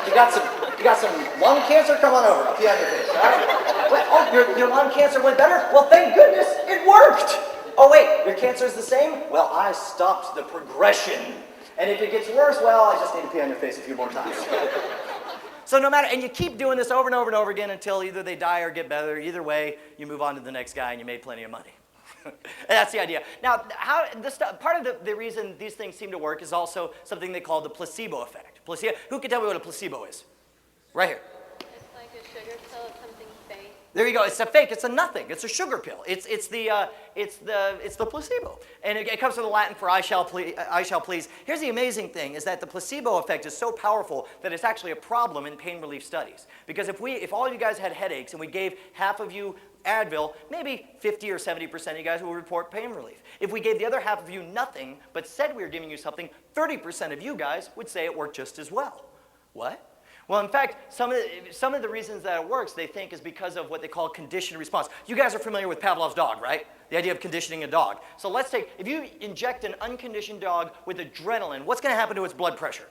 You got some lung cancer? Come on over. I'll pee on your face. All right? Oh, your lung cancer went better? Well, thank goodness it worked. Oh, wait, your cancer's the same? Well, I stopped the progression. And if it gets worse, well, I just need to pee on your face a few more times. So no matter, and you keep doing this over and over and over again until either they die or get better. Either way, you move on to the next guy and you made plenty of money. That's the idea. Now, part of the reason these things seem to work is also something they call the placebo effect. Who can tell me what a placebo is? Right here. It's like a sugar pill. It's something fake. There you go. It's a fake. It's a nothing. It's a sugar pill. It's the placebo, and it comes from the Latin for I shall please. Here's the amazing thing: is that the placebo effect is so powerful that it's actually a problem in pain relief studies. Because if all you guys had headaches and we gave half of you Advil, maybe 50 or 70% of you guys will report pain relief. If we gave the other half of you nothing, but said we were giving you something, 30% of you guys would say it worked just as well. What? Well, in fact, some of the reasons that it works, they think, is because of what they call conditioned response. You guys are familiar with Pavlov's dog, right? The idea of conditioning a dog. So let's take, if you inject an unconditioned dog with adrenaline, what's going to happen to its blood pressure?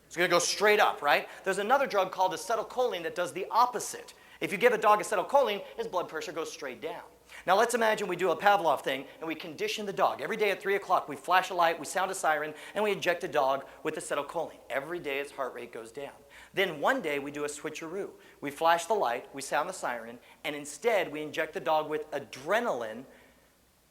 It's going to go straight up, right? There's another drug called acetylcholine that does the opposite. If you give a dog acetylcholine, his blood pressure goes straight down. Now let's imagine we do a Pavlov thing and we condition the dog. Every day at 3 o'clock, we flash a light, we sound a siren, and we inject the dog with acetylcholine. Every day its heart rate goes down. Then one day we do a switcheroo. We flash the light, we sound the siren, and instead we inject the dog with adrenaline,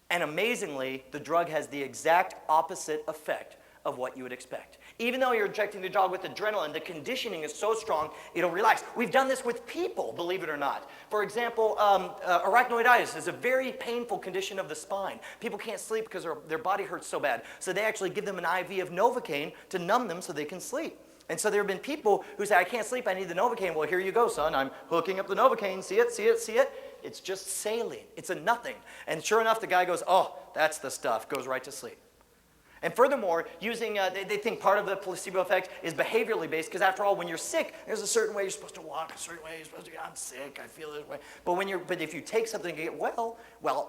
and amazingly, the drug has the exact opposite effect of what you would expect. Even though you're injecting the dog with adrenaline, the conditioning is so strong, it'll relax. We've done this with people, believe it or not. For example, arachnoiditis is a very painful condition of the spine. People can't sleep because their body hurts so bad. So they actually give them an IV of Novocaine to numb them so they can sleep. And so there have been people who say, I can't sleep, I need the Novocaine. Well, here you go, son. I'm hooking up the Novocaine. See it, see it, see it? It's just saline. It's a nothing. And sure enough, the guy goes, oh, that's the stuff. Goes right to sleep. And furthermore, they think part of the placebo effect is behaviorally based, because after all, when you're sick, there's a certain way you're supposed to walk, a certain way you're supposed to go, I'm sick, I feel this way. But if you take something to get well,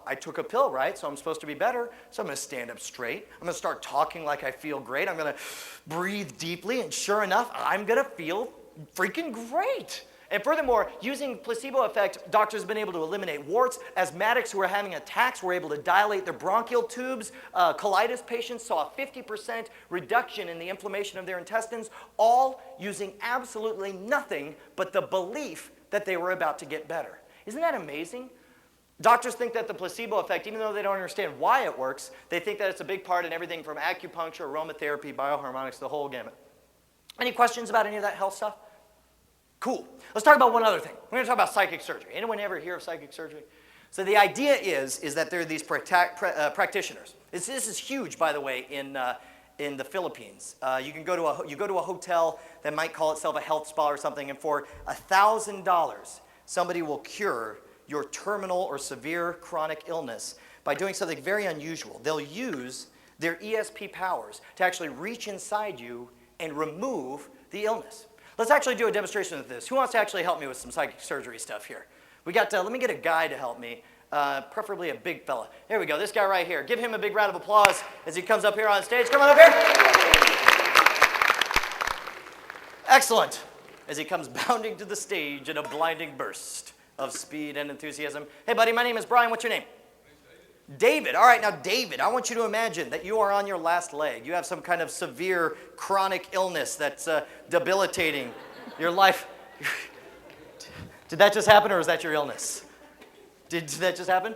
I took a pill, right? So I'm supposed to be better, so I'm going to stand up straight. I'm going to start talking like I feel great. I'm going to breathe deeply, and sure enough, I'm going to feel freaking great. And furthermore, using placebo effect, doctors have been able to eliminate warts. Asthmatics who are having attacks were able to dilate their bronchial tubes. Colitis patients saw a 50% reduction in the inflammation of their intestines, all using absolutely nothing but the belief that they were about to get better. Isn't that amazing? Doctors think that the placebo effect, even though they don't understand why it works, they think that it's a big part in everything from acupuncture, aromatherapy, bioharmonics, the whole gamut. Any questions about any of that health stuff? Cool. Let's talk about one other thing. We're going to talk about psychic surgery. Anyone ever hear of psychic surgery? So the idea is that there are these practitioners. This is huge, by the way, in the Philippines. You go to a hotel that might call itself a health spa or something, and for $1,000, somebody will cure your terminal or severe chronic illness by doing something very unusual. They'll use their ESP powers to actually reach inside you and remove the illness. Let's actually do a demonstration of this. Who wants to actually help me with some psychic surgery stuff here? Let me get a guy to help me. preferably a big fella. Here we go, this guy right here. Give him a big round of applause as he comes up here on stage. Come on up here. Excellent. As he comes bounding to the stage in a blinding burst of speed and enthusiasm. Hey, buddy, my name is Brian. What's your name? David. All right, now, David, I want you to imagine that you are on your last leg. You have some kind of severe chronic illness that's debilitating your life. Did that just happen, or is that your illness? Did that just happen?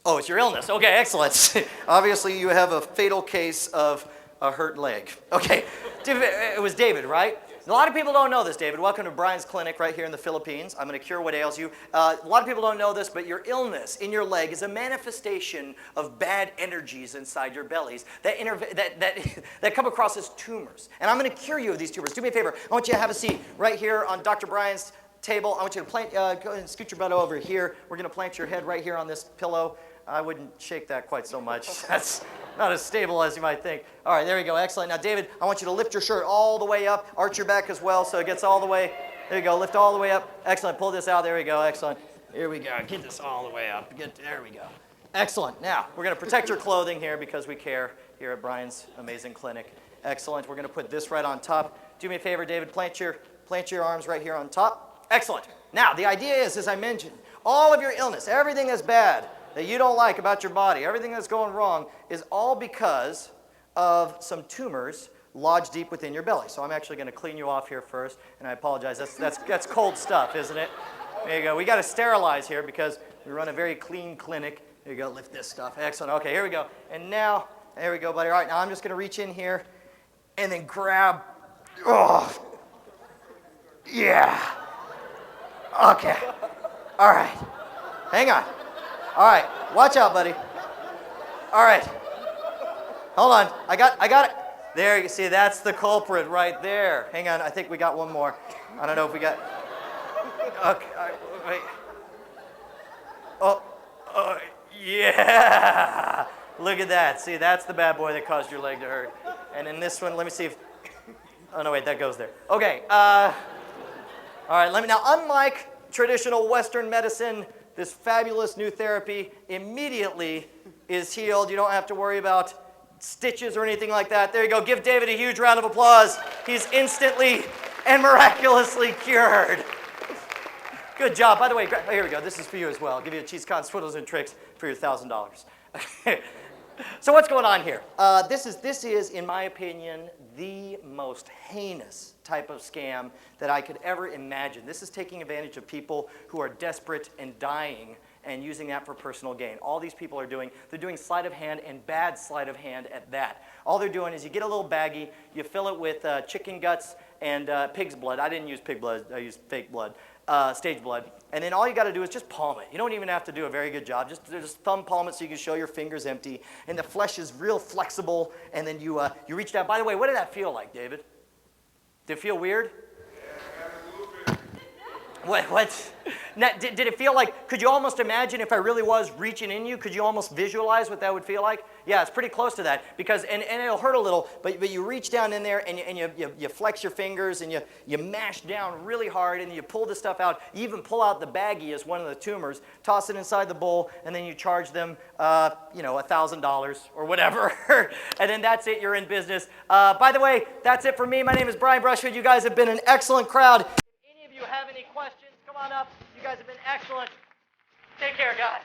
Oh, it's your illness. Okay, excellent. Obviously, you have a fatal case of a hurt leg. Okay, it was David, right? A lot of people don't know this, David. Welcome to Brian's clinic right here in the Philippines. I'm going to cure what ails you. A lot of people don't know this, but your illness in your leg is a manifestation of bad energies inside your bellies that come across as tumors. And I'm going to cure you of these tumors. Do me a favor. I want you to have a seat right here on Dr. Brian's table. I want you to go ahead and scoot your butt over here. We're going to plant your head right here on this pillow. I wouldn't shake that quite so much. That's not as stable as you might think. All right, there we go. Excellent. Now, David, I want you to lift your shirt all the way up. Arch your back as well so it gets all the way. There you go. Lift all the way up. Excellent. Pull this out. There we go. Excellent. Here we go. Get this all the way up. There we go. Excellent. Now, we're going to protect your clothing here because we care here at Brian's amazing clinic. Excellent. We're going to put this right on top. Do me a favor, David. Plant your arms right here on top. Excellent. Now, the idea is, as I mentioned, all of your illness, everything that's bad, that you don't like about your body, everything that's going wrong, is all because of some tumors lodged deep within your belly. So I'm actually going to clean you off here first, and I apologize. That's cold stuff, isn't it? There you go. We got to sterilize here because we run a very clean clinic. There you go. Lift this stuff. Excellent. Okay, here we go. And now, there we go, buddy. All right, now I'm just going to reach in here and then grab. Oh, yeah. Okay. All right. Hang on. All right, watch out, buddy. All right, hold on. I got it. There, you see, that's the culprit right there. Hang on, I think we got one more. I don't know if we got. Okay, wait. Oh, yeah. Look at that. See, that's the bad boy that caused your leg to hurt. And in this one, let me see if. Oh no, wait, that goes there. Okay. All right. Now, unlike traditional Western medicine, this fabulous new therapy immediately is healed. You don't have to worry about stitches or anything like that. There you go. Give David a huge round of applause. He's instantly and miraculously cured. Good job. By the way, here we go. This is for you as well. I'll give you a cheese con swiddles and tricks for your $1,000. So what's going on here? This is, in my opinion, the most heinous type of scam that I could ever imagine. This is taking advantage of people who are desperate and dying and using that for personal gain. All these people are doing, they're doing sleight of hand and bad sleight of hand at that. All they're doing is you get a little baggie, you fill it with chicken guts and pig's blood. I didn't use pig blood, I used fake blood, stage blood. And then all you got to do is just palm it. You don't even have to do a very good job. Just thumb palm it so you can show your fingers empty. And the flesh is real flexible. And then you reach down. By the way, what did that feel like, David? Did it feel weird? What? Now, did it feel like, could you almost imagine if I really was reaching in you, could you almost visualize what that would feel like? Yeah, it's pretty close to that because, and it'll hurt a little, but you reach down in there and you flex your fingers and you mash down really hard and you pull the stuff out. You even pull out the baggie as one of the tumors, toss it inside the bowl, and then you charge them, $1,000 or whatever. And then that's it, you're in business. By the way, that's it for me. My name is Brian Brushwood. You guys have been an excellent crowd. You have any questions, come on up. You guys have been excellent. Take care, guys.